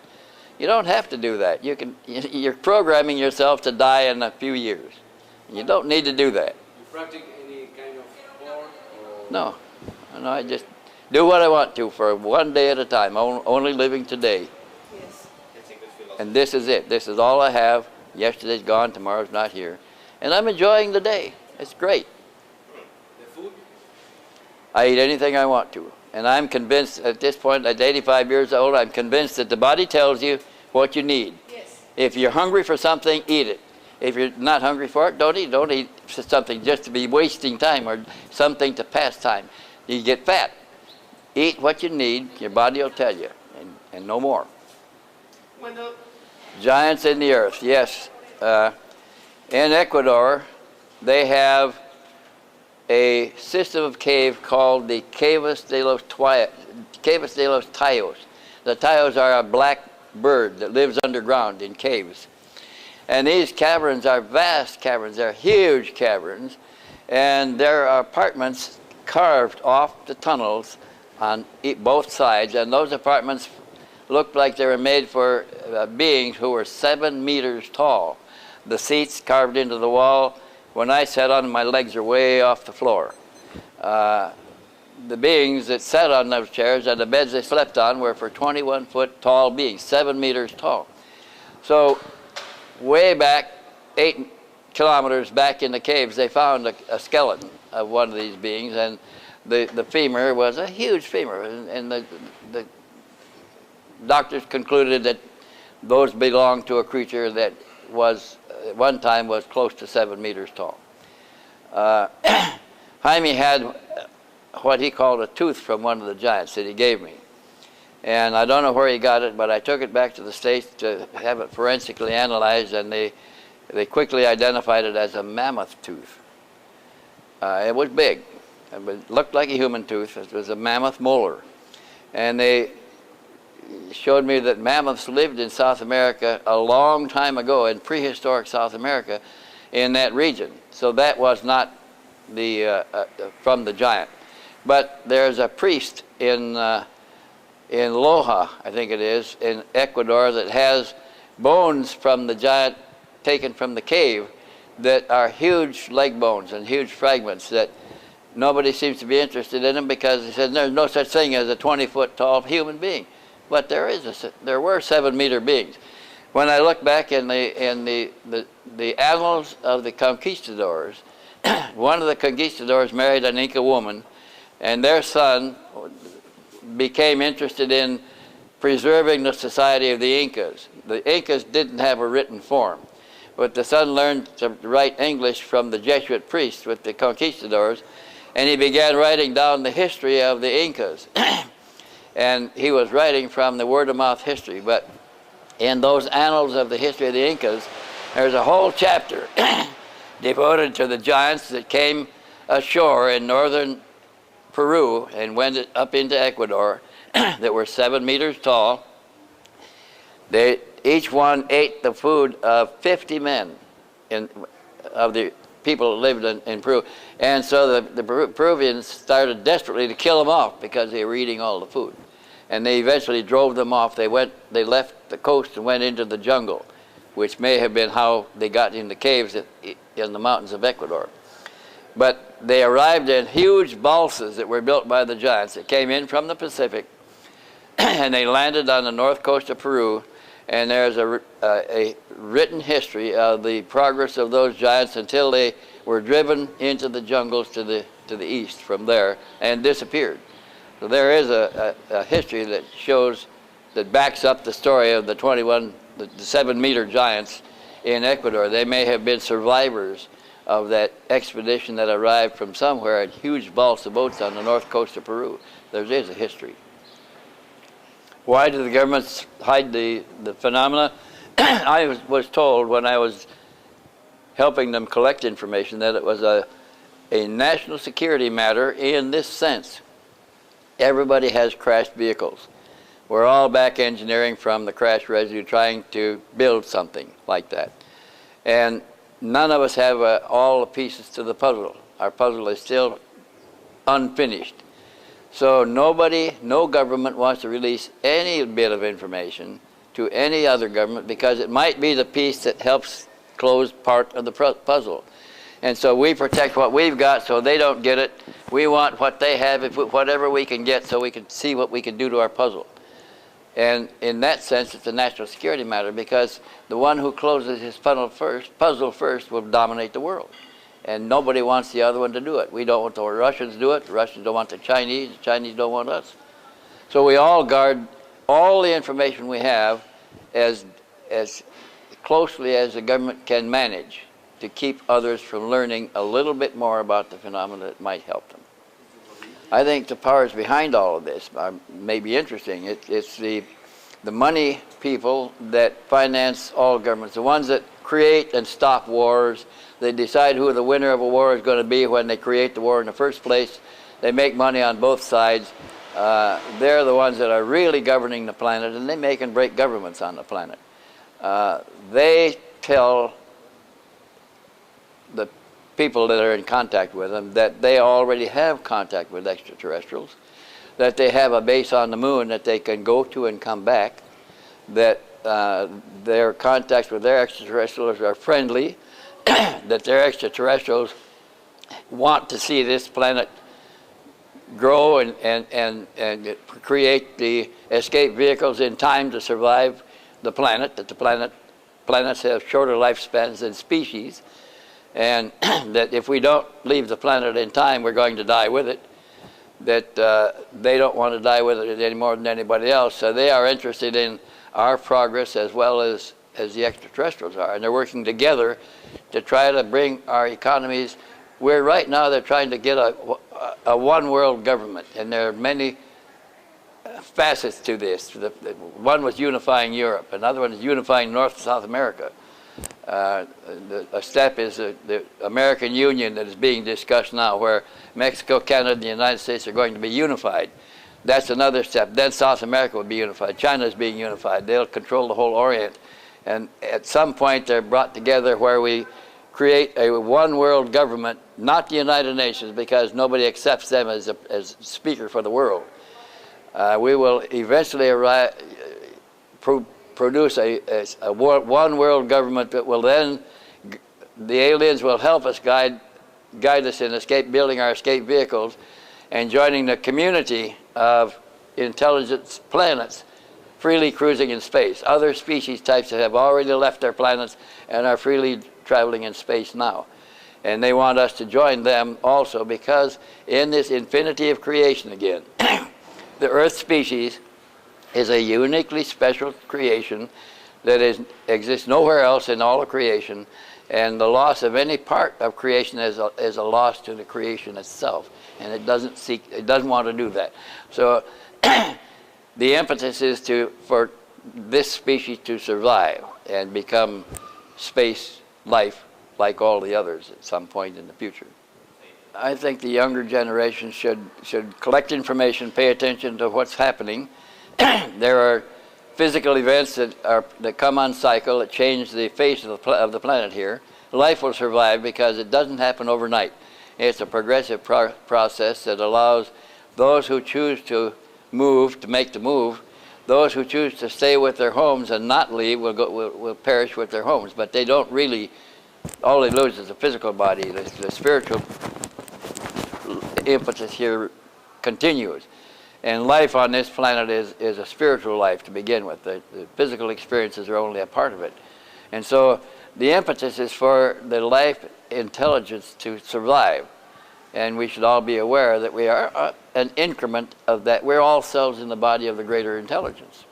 You don't have to do that. You're programming yourself to die in a few years. You don't need to do that. You practice any kind of sport? No, I just do what I want to for one day at a time, only living today. Yes. And this is it. This is all I have. Yesterday's gone, tomorrow's not here. And I'm enjoying the day. It's great. The food? I eat anything I want to. And I'm convinced at this point, at 85 years old, I'm convinced that the body tells you what you need. Yes. If you're hungry for something, eat it. If you're not hungry for it, don't eat. Don't eat something just to be wasting time or something to pass time. You get fat. Eat what you need, your body will tell you, and no more. Wendelle, Giants in the earth, yes. In Ecuador, they have a system of cave called the Caves de los Tayos. The Tayos are a black bird that lives underground in caves. And these caverns are vast caverns. They're huge caverns. And there are apartments carved off the tunnels on both sides. And those apartments looked like they were made for beings who were 7 meters tall. The seats carved into the wall. When I sat on them, my legs are way off the floor. The beings that sat on those chairs and the beds they slept on were for 21-foot tall beings, 7 meters tall. So way back, 8 kilometers back in the caves, they found a skeleton of one of these beings, and the femur was a huge femur, and the doctors concluded that those belonged to a creature that was, at one time, was close to 7 meters tall. Jaime had what he called a tooth from one of the giants that he gave me. And I don't know where he got it, but I took it back to the States to have it forensically analyzed, and they quickly identified it as a mammoth tooth. It was big. It looked like a human tooth. It was a mammoth molar. And they showed me that mammoths lived in South America a long time ago, in prehistoric South America, in that region. So that was not from the giant. But there's a priest in Loja, I think it is, in Ecuador, that has bones from the giant taken from the cave that are huge leg bones and huge fragments that nobody seems to be interested in them, because he says there's no such thing as a 20-foot tall human being. But there were 7-meter beings. When I look back in the annals of the conquistadors, one of the conquistadors married an Inca woman, and their son, became interested in preserving the society of the Incas. The Incas didn't have a written form, but the son learned to write English from the Jesuit priests with the conquistadors, and he began writing down the history of the Incas. And he was writing from the word-of-mouth history, but in those annals of the history of the Incas, there's a whole chapter devoted to the giants that came ashore in northern Peru and went up into Ecuador that were 7 meters tall. Each one ate the food of 50 men of the people that lived in Peru. And so the Peruvians started desperately to kill them off because they were eating all the food. And they eventually drove them off. They left the coast and went into the jungle, which may have been how they got in the caves in the mountains of Ecuador. But they arrived in huge balsas that were built by the giants that came in from the Pacific, and they landed on the north coast of Peru. And there's a written history of the progress of those giants until they were driven into the jungles to the east from there and disappeared. So there is a history that shows, that backs up the story of the 7-meter giants in Ecuador. They may have been survivors of that expedition that arrived from somewhere in huge balsa boats on the north coast of Peru. There is a history. Why do the governments hide the phenomena? I was told when I was helping them collect information that it was a national security matter in this sense. Everybody has crashed vehicles. We're all back engineering from the crash residue trying to build something like that. And none of us have all the pieces to the puzzle. Our puzzle is still unfinished. So no government wants to release any bit of information to any other government because it might be the piece that helps close part of the puzzle. And so we protect what we've got so they don't get it. We want what they have, whatever we can get, so we can see what we can do to our puzzle. And in that sense, it's a national security matter because the one who closes his puzzle first will dominate the world. And nobody wants the other one to do it. We don't want the Russians to do it. The Russians don't want the Chinese don't want us. So we all guard all the information we have as closely as the government can manage to keep others from learning a little bit more about the phenomena that might help them. I think the powers behind all of this may be interesting. It's the money people that finance all governments, the ones that create and stop wars. They decide who the winner of a war is going to be when they create the war in the first place. They make money on both sides. They're the ones that are really governing the planet, and they make and break governments on the planet. They tell the people that are in contact with them that they already have contact with extraterrestrials, that they have a base on the moon that they can go to and come back, that their contacts with their extraterrestrials are friendly, that their extraterrestrials want to see this planet grow and create the escape vehicles in time to survive the planet, that the planets have shorter lifespans than species, and that if we don't leave the planet in time, we're going to die with it, that they don't want to die with it any more than anybody else. So they are interested in our progress as well as the extraterrestrials are, and they're working together to try to bring our economies where right now they're trying to get a one-world government, and there are many facets to this. One was unifying Europe, another one is unifying North and South America. A step is the American Union that is being discussed now, where Mexico, Canada, and the United States are going to be unified. That's another step. Then South America will be unified. China is being unified. They'll control the whole Orient. And at some point, they're brought together where we create a one-world government, not the United Nations, because nobody accepts them as speaker for the world. We will eventually produce a one-world government that will then, the aliens will help us guide us in building our escape vehicles and joining the community of intelligent planets freely cruising in space. Other species types that have already left their planets and are freely traveling in space now. And they want us to join them also because in this infinity of creation again, the Earth species is a uniquely special creation that exists nowhere else in all of creation, and the loss of any part of creation is a loss to the creation itself, and it doesn't want to do that. So the impetus is for this species to survive and become space life like all the others at some point in the future. I think the younger generation should collect information, pay attention to what's happening. There are physical events that come on cycle that change the face of the planet here. Life will survive because it doesn't happen overnight. It's a progressive process that allows those who choose to move to make the move. Those who choose to stay with their homes and not leave will perish with their homes. But they don't really, all they lose is the physical body. The spiritual impetus here continues. And life on this planet is a spiritual life to begin with. The physical experiences are only a part of it. And so the impetus is for the life intelligence to survive. And we should all be aware that we are an increment of that. We're all cells in the body of the greater intelligence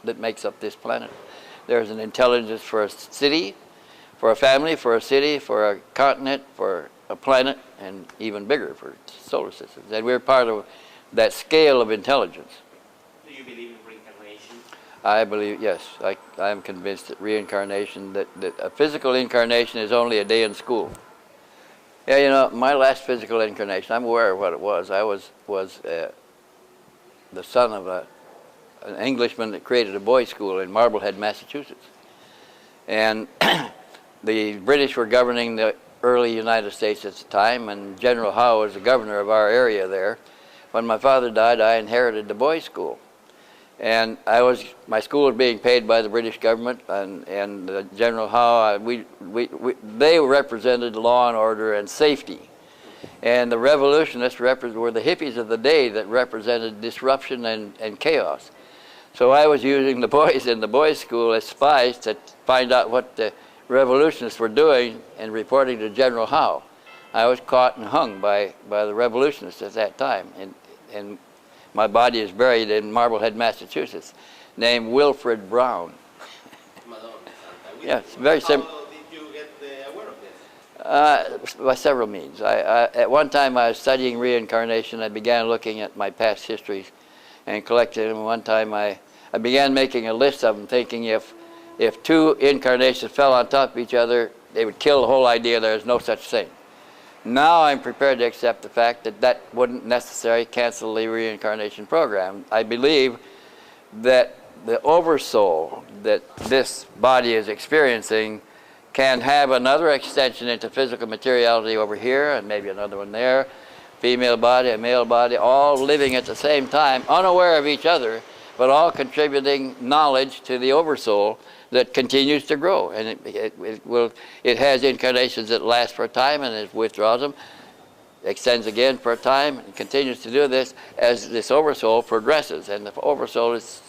that makes up this planet. There's an intelligence for a city, for a family, for a city, for a continent, for a planet, and even bigger for solar systems. And we're part of that scale of intelligence. Do you believe in reincarnation? I believe, yes. I am convinced that reincarnation, that a physical incarnation is only a day in school. Yeah, you know, my last physical incarnation, I'm aware of what it was. I was the son of an Englishman that created a boys' school in Marblehead, Massachusetts. And the British were governing the early United States at the time, and General Howe was the governor of our area there. When my father died, I inherited the boys' school. And my school was being paid by the British government, and General Howe, they represented law and order and safety. And the revolutionists were the hippies of the day that represented disruption and chaos. So I was using the boys in the boys' school as spies to find out what the revolutionists were doing and reporting to General Howe. I was caught and hung by the revolutionists at that time. And my body is buried in Marblehead, Massachusetts, named Wilfred Brown. Yeah, it's very simple. How did you get aware of this? By several means. At one time I was studying reincarnation. I began looking at my past histories and collecting them. One time I began making a list of them, thinking if two incarnations fell on top of each other, they would kill the whole idea there is no such thing. Now I'm prepared to accept the fact that that wouldn't necessarily cancel the reincarnation program. I believe that the oversoul that this body is experiencing can have another extension into physical materiality over here, and maybe another one there, female body, a male body, all living at the same time, unaware of each other, but all contributing knowledge to the oversoul that continues to grow. And it has incarnations that last for a time, and it withdraws them, extends again for a time, and continues to do this as this oversoul progresses. And the oversoul is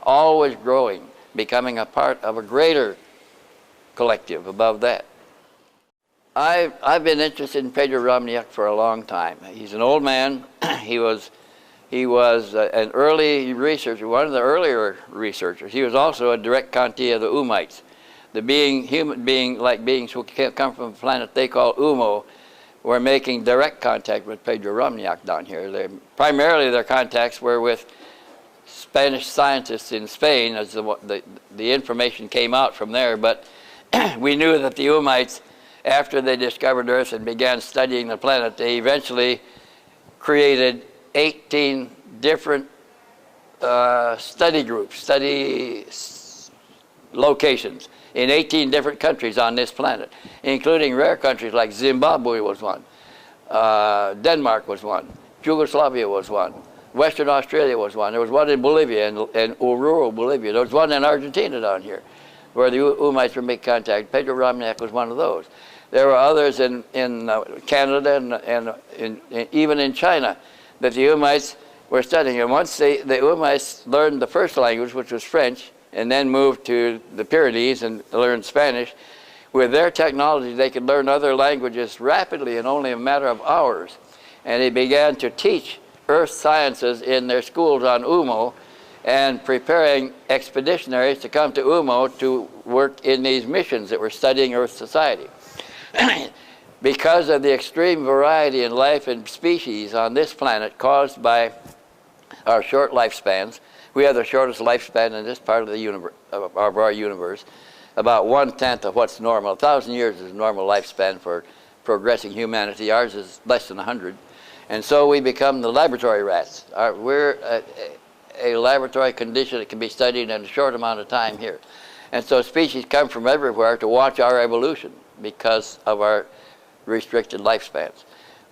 always growing, becoming a part of a greater collective above that. I've been interested in Pedro Romniak for a long time. He's an old man. He was an early researcher, one of the earlier researchers. He was also a direct contee of the Umites, the human beings who come from a planet they call Umo, were making direct contact with Pedro Romniak down here. Primarily their contacts were with Spanish scientists in Spain, as the information came out from there. But we knew that the Umites, after they discovered Earth and began studying the planet, they eventually created 18 different study groups, study locations in 18 different countries on this planet, including rare countries like Zimbabwe was one, Denmark was one, Yugoslavia was one, Western Australia was one. There was one in Bolivia, in Oruro, Bolivia. There was one in Argentina down here, where the Umites were making contact. Pedro Romniak was one of those. There were others in Canada and even in China that the Umites were studying. And once the Umites learned the first language, which was French, and then moved to the Pyrenees and learned Spanish, with their technology they could learn other languages rapidly in only a matter of hours. And they began to teach earth sciences in their schools on UMO and preparing expeditionaries to come to UMO to work in these missions that were studying Earth society. Because of the extreme variety in life and species on this planet caused by our short lifespans, we have the shortest lifespan in this part of the universe, of our universe, about 1/10 of what's normal. 1,000 years is normal lifespan for progressing humanity. Ours is less than 100. And so we become the laboratory rats. We're a laboratory condition that can be studied in a short amount of time here. And so species come from everywhere to watch our evolution because of our restricted lifespans.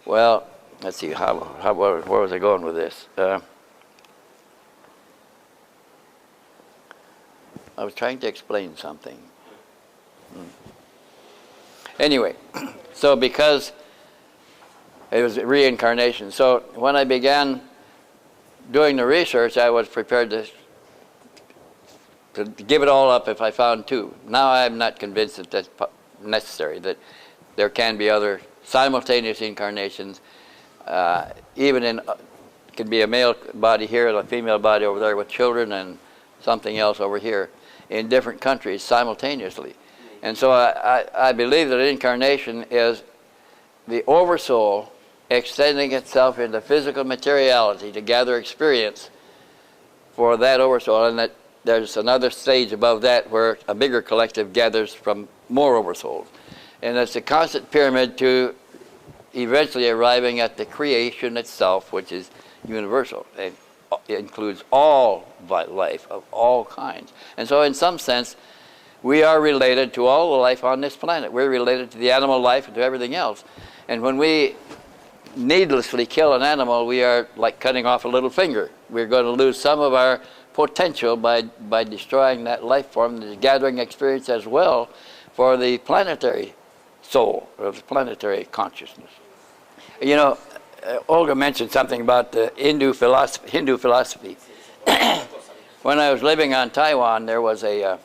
Well, let's see, where was I going with this? I was trying to explain something. Anyway, so because it was reincarnation. So when I began doing the research, I was prepared to give it all up if I found two. Now I'm not convinced that that's necessary, that there can be other simultaneous incarnations, even in, could be a male body here and a female body over there with children and something else over here in different countries simultaneously. And so I believe that incarnation is the oversoul extending itself into physical materiality to gather experience for that oversoul, and that there's another stage above that where a bigger collective gathers from more oversouls. And it's a constant pyramid to eventually arriving at the creation itself, which is universal. It includes all life of all kinds. And so in some sense, we are related to all the life on this planet. We're related to the animal life and to everything else. And when we needlessly kill an animal, we are like cutting off a little finger. We're going to lose some of our potential by destroying that life form, the gathering experience as well for the planetary soul, or the planetary consciousness. You know, Olga mentioned something about the Hindu philosophy. When I was living on Taiwan, there was a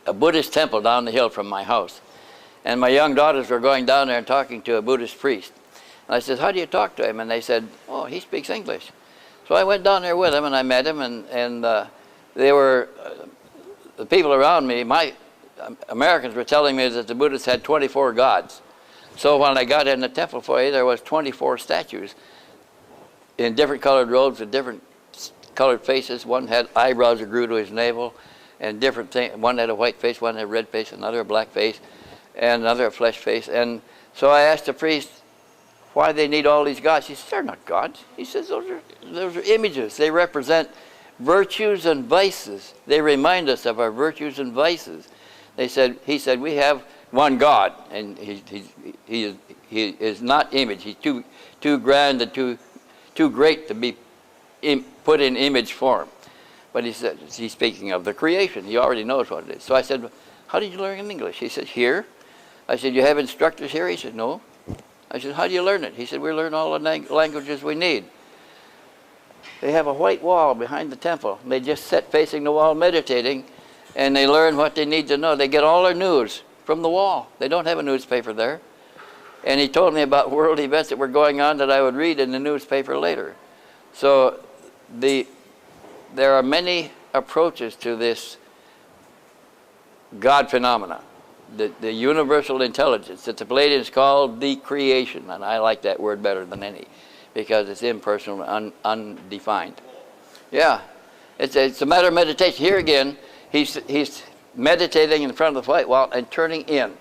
Buddhist temple down the hill from my house. And my young daughters were going down there and talking to a Buddhist priest. And I said, how do you talk to him? And they said, oh, he speaks English. So I went down there with him and I met him, and they were, the people around me, my Americans were telling me that the Buddhists had 24 gods. So when I got in the temple foyer, there was 24 statues in different colored robes with different colored faces. One had eyebrows that grew to his navel and different things. One had a white face, one had a red face, another a black face, and another a flesh face. And so I asked the priest why they need all these gods. He said, they're not gods. He says, those are images. They represent virtues and vices. They remind us of our virtues and vices. He said, we have one God, and he is not image. He's too grand and too great to be put in image form. But he said, he's speaking of the creation. He already knows what it is. So I said, how did you learn in English? He said, here. I said, you have instructors here? He said, no. I said, how do you learn it? He said, we learn all the languages we need. They have a white wall behind the temple. They just sit facing the wall meditating, and they learn what they need to know. They get all their news from the wall. They don't have a newspaper there. And he told me about world events that were going on that I would read in the newspaper later. So there are many approaches to this God phenomena, the universal intelligence that the Palladians called the creation. And I like that word better than any because it's impersonal and undefined. Yeah, it's a matter of meditation. Here again, he's meditating in front of the white wall and turning in.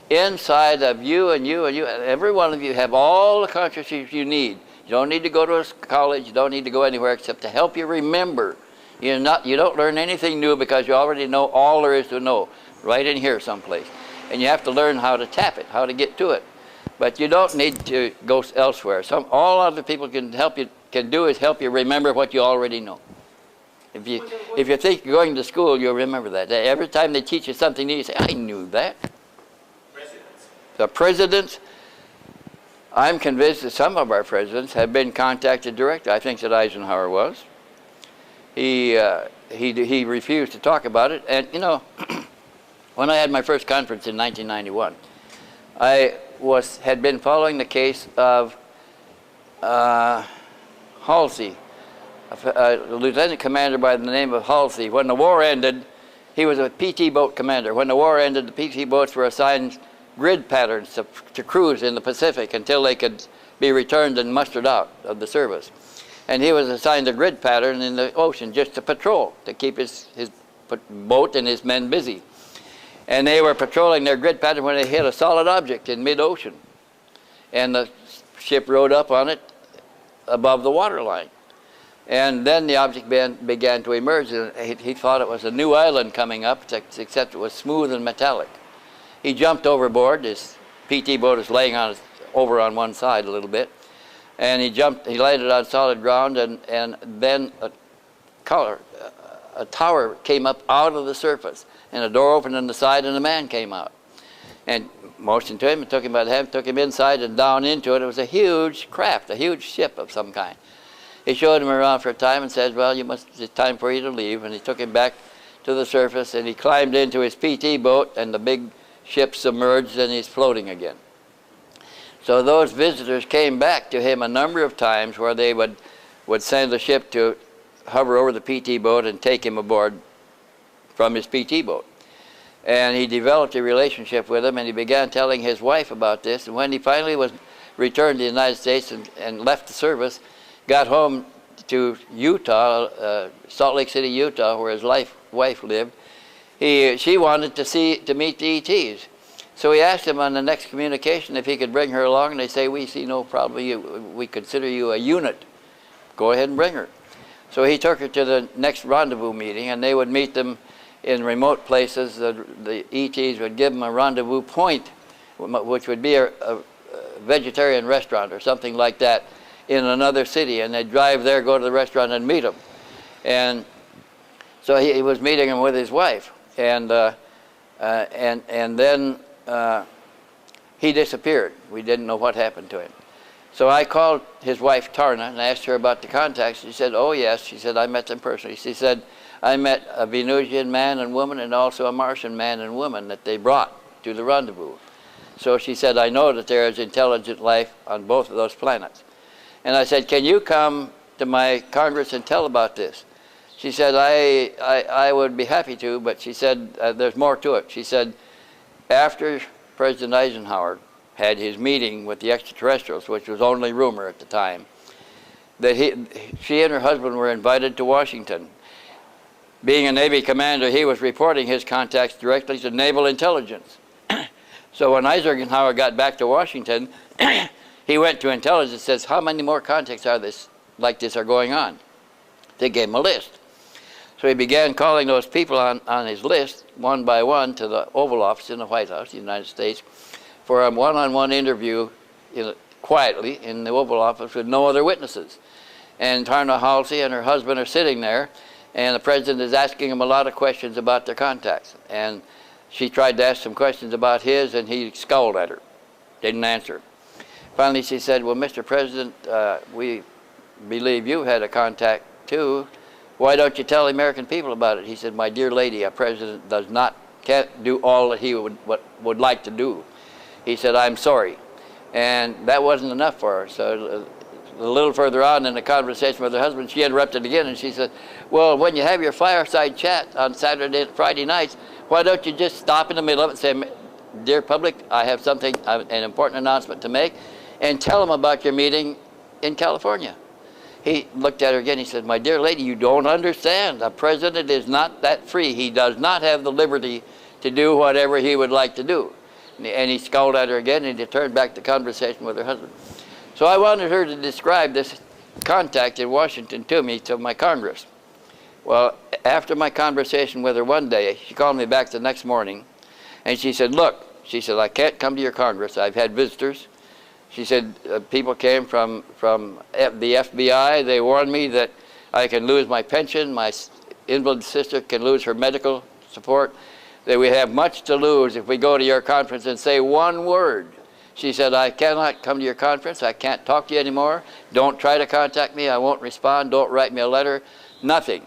Inside of you and you and you, every one of you have all the consciousness you need. You don't need to go to a college. You don't need to go anywhere except to help you remember. You don't learn anything new because you already know all there is to know right in here someplace. And you have to learn how to tap it, how to get to it. But you don't need to go elsewhere. All other people can do is help you remember what you already know. If you think you're going to school, you'll remember that. Every time they teach you something new, you say, I knew that. Presidents. The presidents, I'm convinced that some of our presidents have been contacted directly. I think that Eisenhower was. He refused to talk about it. And, you know, when I had my first conference in 1991, I had been following the case of Halsey, a lieutenant commander by the name of Halsey. When the war ended, he was a PT boat commander. When the war ended, the PT boats were assigned grid patterns to cruise in the Pacific until they could be returned and mustered out of the service. And he was assigned a grid pattern in the ocean just to patrol, to keep his boat and his men busy. And they were patrolling their grid pattern when they hit a solid object in mid-ocean. And the ship rode up on it above the waterline. And then the object began to emerge. And he thought it was a new island coming up, except it was smooth and metallic. He jumped overboard. His PT boat is laying over on one side a little bit. And he landed on solid ground, and then a tower came up out of the surface, and a door opened on the side, and a man came out. And motioned to him and took him by the hand, took him inside and down into it. It was a huge craft, a huge ship of some kind. He showed him around for a time and said, well, it's time for you to leave. And he took him back to the surface, and he climbed into his PT boat, and the big ship submerged, and he's floating again. So those visitors came back to him a number of times where they would send the ship to hover over the PT boat and take him aboard from his PT boat. And he developed a relationship with him, and he began telling his wife about this. And when he finally was returned to the United States and left the service, got home to Utah, Salt Lake City, Utah, where his wife lived, she wanted to meet the ETs. So he asked him on the next communication if he could bring her along, and they say, we see no problem. We consider you a unit. Go ahead and bring her. So he took her to the next rendezvous meeting, and they would meet them in remote places. The ETs would give them a rendezvous point, which would be a vegetarian restaurant or something like that in another city, and they'd drive there, go to the restaurant, and meet them. And so he was meeting him with his wife, and then he disappeared. We didn't know what happened to him. So I called his wife, Tarna, and asked her about the contacts. She said, oh, yes. She said, I met them personally. She said, I met a Venusian man and woman and also a Martian man and woman that they brought to the rendezvous. So she said, I know that there is intelligent life on both of those planets. And I said, can you come to my Congress and tell about this? She said, I would be happy to, but she said, there's more to it. She said, after President Eisenhower had his meeting with the extraterrestrials, which was only rumor at the time, that she and her husband were invited to Washington. Being a Navy commander, he was reporting his contacts directly to Naval Intelligence. So when Eisenhower got back to Washington, he went to intelligence and says, how many more contacts like this are going on? They gave him a list. So he began calling those people on his list, one by one, to the Oval Office in the White House, the United States, for a one-on-one interview quietly in the Oval Office with no other witnesses. And Tarna Halsey and her husband are sitting there, and the president is asking them a lot of questions about their contacts. And she tried to ask some questions about his, and he scowled at her, didn't answer. Finally, she said, well, Mr. President, we believe you had a contact too. Why don't you tell the American people about it? He said, my dear lady, a president can't do all that he would like to do. He said, I'm sorry. And that wasn't enough for her. So a little further on in the conversation with her husband, she interrupted again, and she said, well, when you have your fireside chat on Saturday and Friday nights, why don't you just stop in the middle of it and say, dear public, I have something, an important announcement to make, and tell them about your meeting in California. He looked at her again. He said, my dear lady, you don't understand. A president is not that free. He does not have the liberty to do whatever he would like to do. And he scowled at her again, and he turned back the conversation with her husband. So I wanted her to describe this contact in Washington to me, to my Congress. Well, after my conversation with her one day, she called me back the next morning, and she said, look, she said, I can't come to your Congress. I've had visitors. She said, people came from the FBI. They warned me that I can lose my pension. My invalid sister can lose her medical support. That we have much to lose if we go to your conference and say one word. She said, I cannot come to your conference. I can't talk to you anymore. Don't try to contact me. I won't respond. Don't write me a letter. Nothing.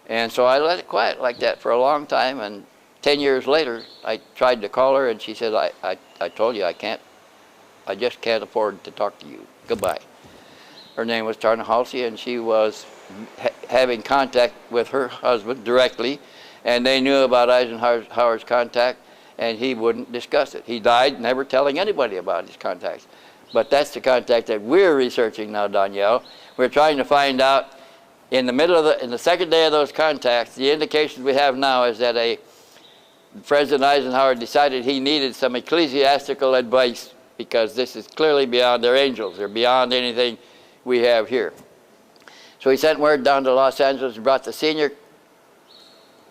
And so I let it quiet like that for a long time. And 10 years later, I tried to call her, and she said, I told you I just can't afford to talk to you. Goodbye. Her name was Ta-Nehisi, and she was having contact with her husband directly, and they knew about Eisenhower's contact, and he wouldn't discuss it. He died never telling anybody about his contacts. But that's the contact that we're researching now, Danielle. We're trying to find out in the second day of those contacts, the indications we have now is that President Eisenhower decided he needed some ecclesiastical advice, because this is clearly beyond their angels. They're beyond anything we have here. So he sent word down to Los Angeles and brought the senior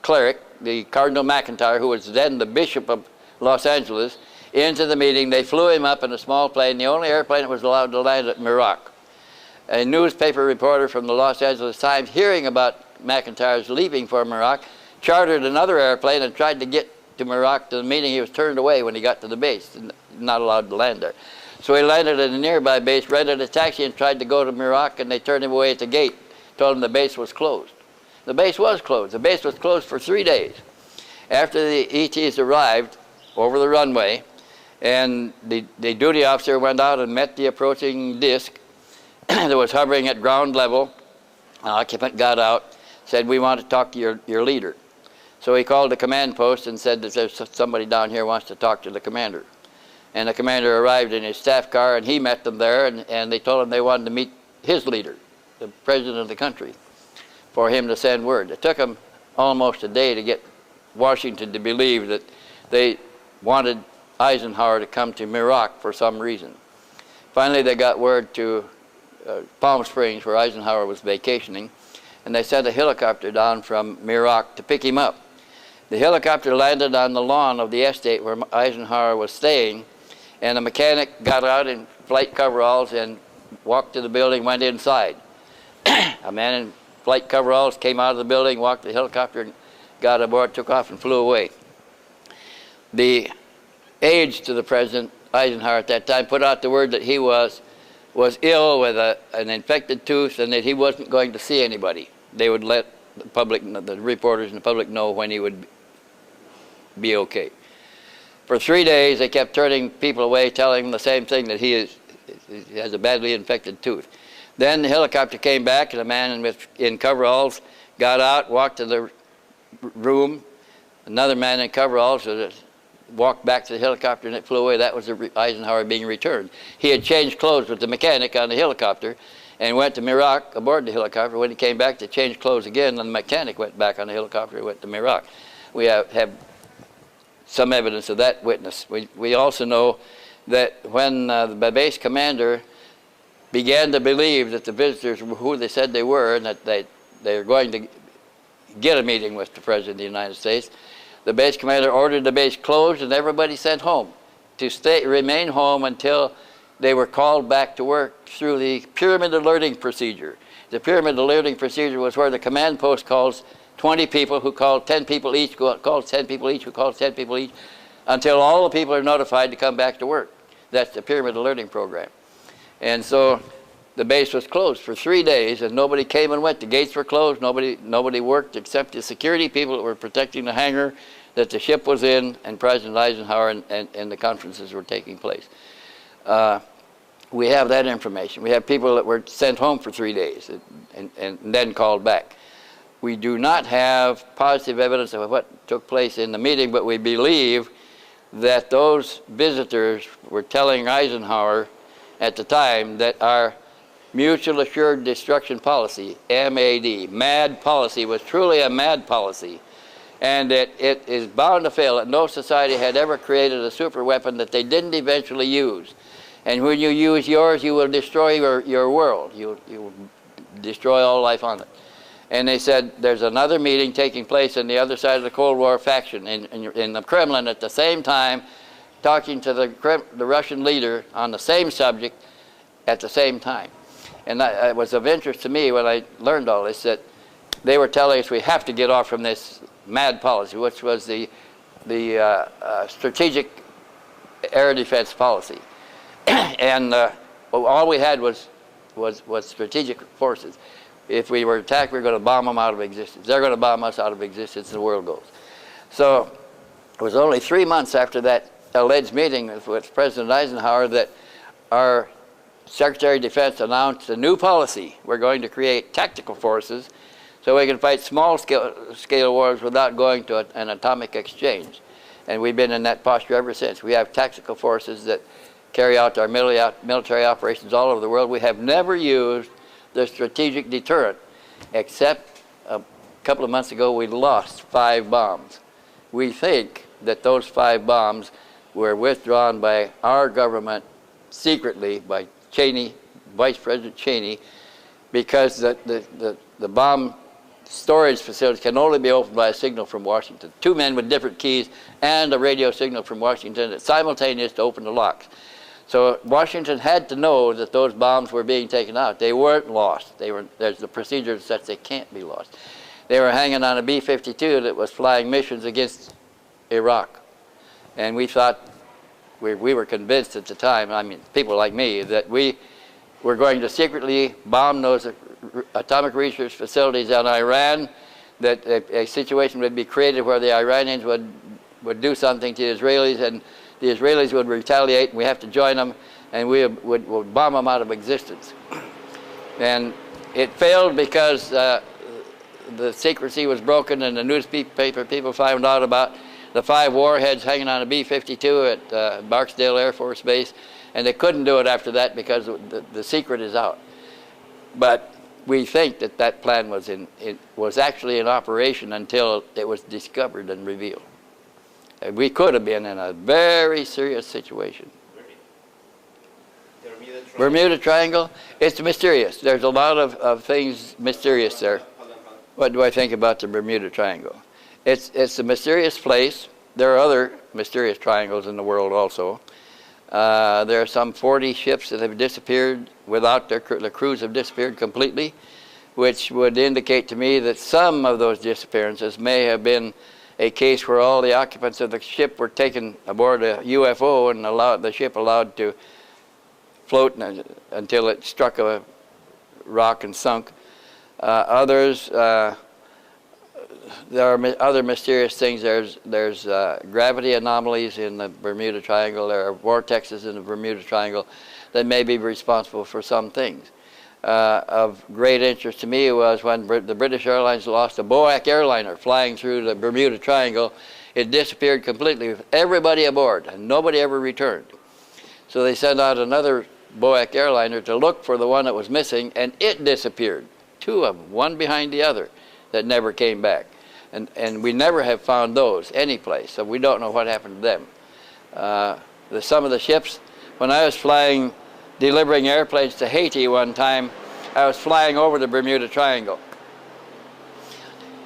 cleric, the Cardinal McIntyre, who was then the Bishop of Los Angeles, into the meeting. They flew him up in a small plane, the only airplane that was allowed to land at Merak. A newspaper reporter from the Los Angeles Times, hearing about McIntyre's leaving for Merak, chartered another airplane and tried to get to Merak to the meeting. He was turned away when he got to the base, not allowed to land there. So he landed at a nearby base, rented a taxi, and tried to go to Merak, and they turned him away at the gate, told him the base was closed. The base was closed. The base was closed for 3 days. After the ETs arrived over the runway, and the duty officer went out and met the approaching disc that was hovering at ground level. An occupant got out, said, "We want to talk to your leader." So he called the command post and said that there's somebody down here who wants to talk to the commander. And the commander arrived in his staff car, and he met them there, and they told him they wanted to meet his leader, the president of the country, for him to send word. It took him almost a day to get Washington to believe that they wanted Eisenhower to come to Merak for some reason. Finally, they got word to Palm Springs, where Eisenhower was vacationing, and they sent a helicopter down from Merak to pick him up. The helicopter landed on the lawn of the estate where Eisenhower was staying, and the mechanic got out in flight coveralls and walked to the building, went inside. A man in flight coveralls came out of the building, walked the helicopter, and got aboard, took off, and flew away. The aides to the President Eisenhower at that time put out the word that he was ill with an infected tooth, and that he wasn't going to see anybody. They would let the public, the reporters and the public, know when he would be okay. For 3 days, they kept turning people away, telling them the same thing, that he has a badly infected tooth. Then the helicopter came back, and a man in coveralls got out, walked to the room. Another man in coveralls walked back to the helicopter, and it flew away. That was Eisenhower being returned. He had changed clothes with the mechanic on the helicopter and went to Merak aboard the helicopter. When he came back to change clothes again, and the mechanic went back on the helicopter and went to Merak. We have some evidence of that witness. We also know that when the base commander began to believe that the visitors were who they said they were, and that they were going to get a meeting with the President of the United States, the base commander ordered the base closed and everybody sent home to remain home until they were called back to work through the pyramid alerting procedure. The pyramid alerting procedure was where the command post calls 20 people, who called 10 people each, who called 10 people each, who called 10 people each, until all the people are notified to come back to work. That's the pyramid alerting program. And so the base was closed for 3 days, and nobody came and went. The gates were closed. Nobody worked except the security people that were protecting the hangar that the ship was in, and President Eisenhower and the conferences were taking place. We have that information. We have people that were sent home for 3 days and then called back. We do not have positive evidence of what took place in the meeting, but we believe that those visitors were telling Eisenhower at the time that our mutual assured destruction policy, MAD, MAD policy, was truly a mad policy, and that it is bound to fail, that no society had ever created a super weapon that they didn't eventually use. And when you use yours, you will destroy your world. You will destroy all life on it. And they said there's another meeting taking place on the other side of the Cold War faction in the Kremlin at the same time, talking to the Russian leader on the same subject at the same time. And it was of interest to me when I learned all this, that they were telling us we have to get off from this MAD policy, which was the strategic air defense policy. And all we had was strategic forces. If we were attacked, we were going to bomb them out of existence. They're going to bomb us out of existence, and the world goes. So it was only 3 months after that alleged meeting with President Eisenhower that our Secretary of Defense announced a new policy. We're going to create tactical forces so we can fight small-scale wars without going to an atomic exchange. And we've been in that posture ever since. We have tactical forces that carry out our military operations all over the world. We have never used the strategic deterrent, except a couple of months ago we lost 5 bombs. We think that those 5 bombs were withdrawn by our government secretly, by Cheney, Vice President Cheney, because the bomb storage facilities can only be opened by a signal from Washington. 2 men with different keys and a radio signal from Washington that's simultaneous to open the locks. So Washington had to know that those bombs were being taken out. They weren't lost. There's the procedure such they can't be lost. They were hanging on a B-52 that was flying missions against Iraq. And we thought, we were convinced at the time, I mean, people like me, that we were going to secretly bomb those atomic research facilities in Iran, that a situation would be created where the Iranians would do something to the Israelis, and the Israelis would retaliate, and we have to join them, and we would bomb them out of existence. And it failed because the secrecy was broken, and the newspaper people found out about the 5 warheads hanging on a B-52 at Barksdale Air Force Base, and they couldn't do it after that because the secret is out. But we think that that plan was actually in operation until it was discovered and revealed. And we could have been in a very serious situation. Bermuda Triangle, it's mysterious. There's a lot of things mysterious there. What do I think about the Bermuda Triangle? It's a mysterious place. There are other mysterious triangles in the world also. There are some 40 ships that have disappeared without the crews have disappeared completely, which would indicate to me that some of those disappearances may have been a case where all the occupants of the ship were taken aboard a UFO and the ship allowed to float until it struck a rock and sunk. There are other mysterious things. There's gravity anomalies in the Bermuda Triangle. There are vortexes in the Bermuda Triangle that may be responsible for some things. Of great interest to me was when the British Airlines lost a Boeing airliner flying through the Bermuda Triangle. It disappeared completely with everybody aboard, and nobody ever returned. So they sent out another Boeing airliner to look for the one that was missing, and it disappeared. 2 of them, one behind the other, that never came back. And we never have found those anyplace, so we don't know what happened to them. Some of the ships, when I was flying, delivering airplanes to Haiti one time, I was flying over the Bermuda Triangle.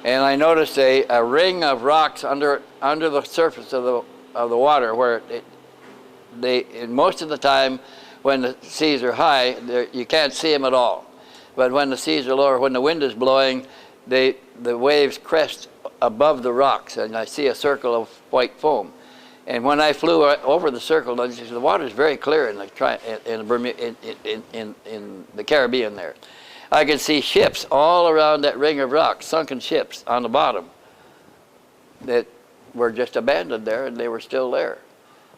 And I noticed a ring of rocks under the surface of the water where most of the time when the seas are high, you can't see them at all. But when the seas are lower, when the wind is blowing, the waves crest above the rocks, and I see a circle of white foam. And when I flew over the circle, the water is very clear in the Caribbean there. I could see ships all around that ring of rocks, sunken ships on the bottom that were just abandoned there, and they were still there.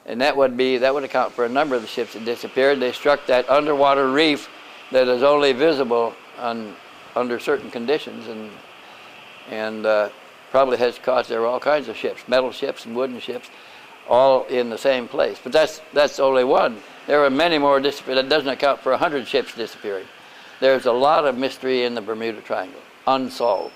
And that would account for a number of the ships that disappeared. They struck that underwater reef that is only visible under certain conditions, and probably has caused there were all kinds of ships, metal ships and wooden ships, all in the same place. But that's only one. There are many more disappeared. That doesn't account for 100 ships disappearing. There's a lot of mystery in the Bermuda Triangle, unsolved.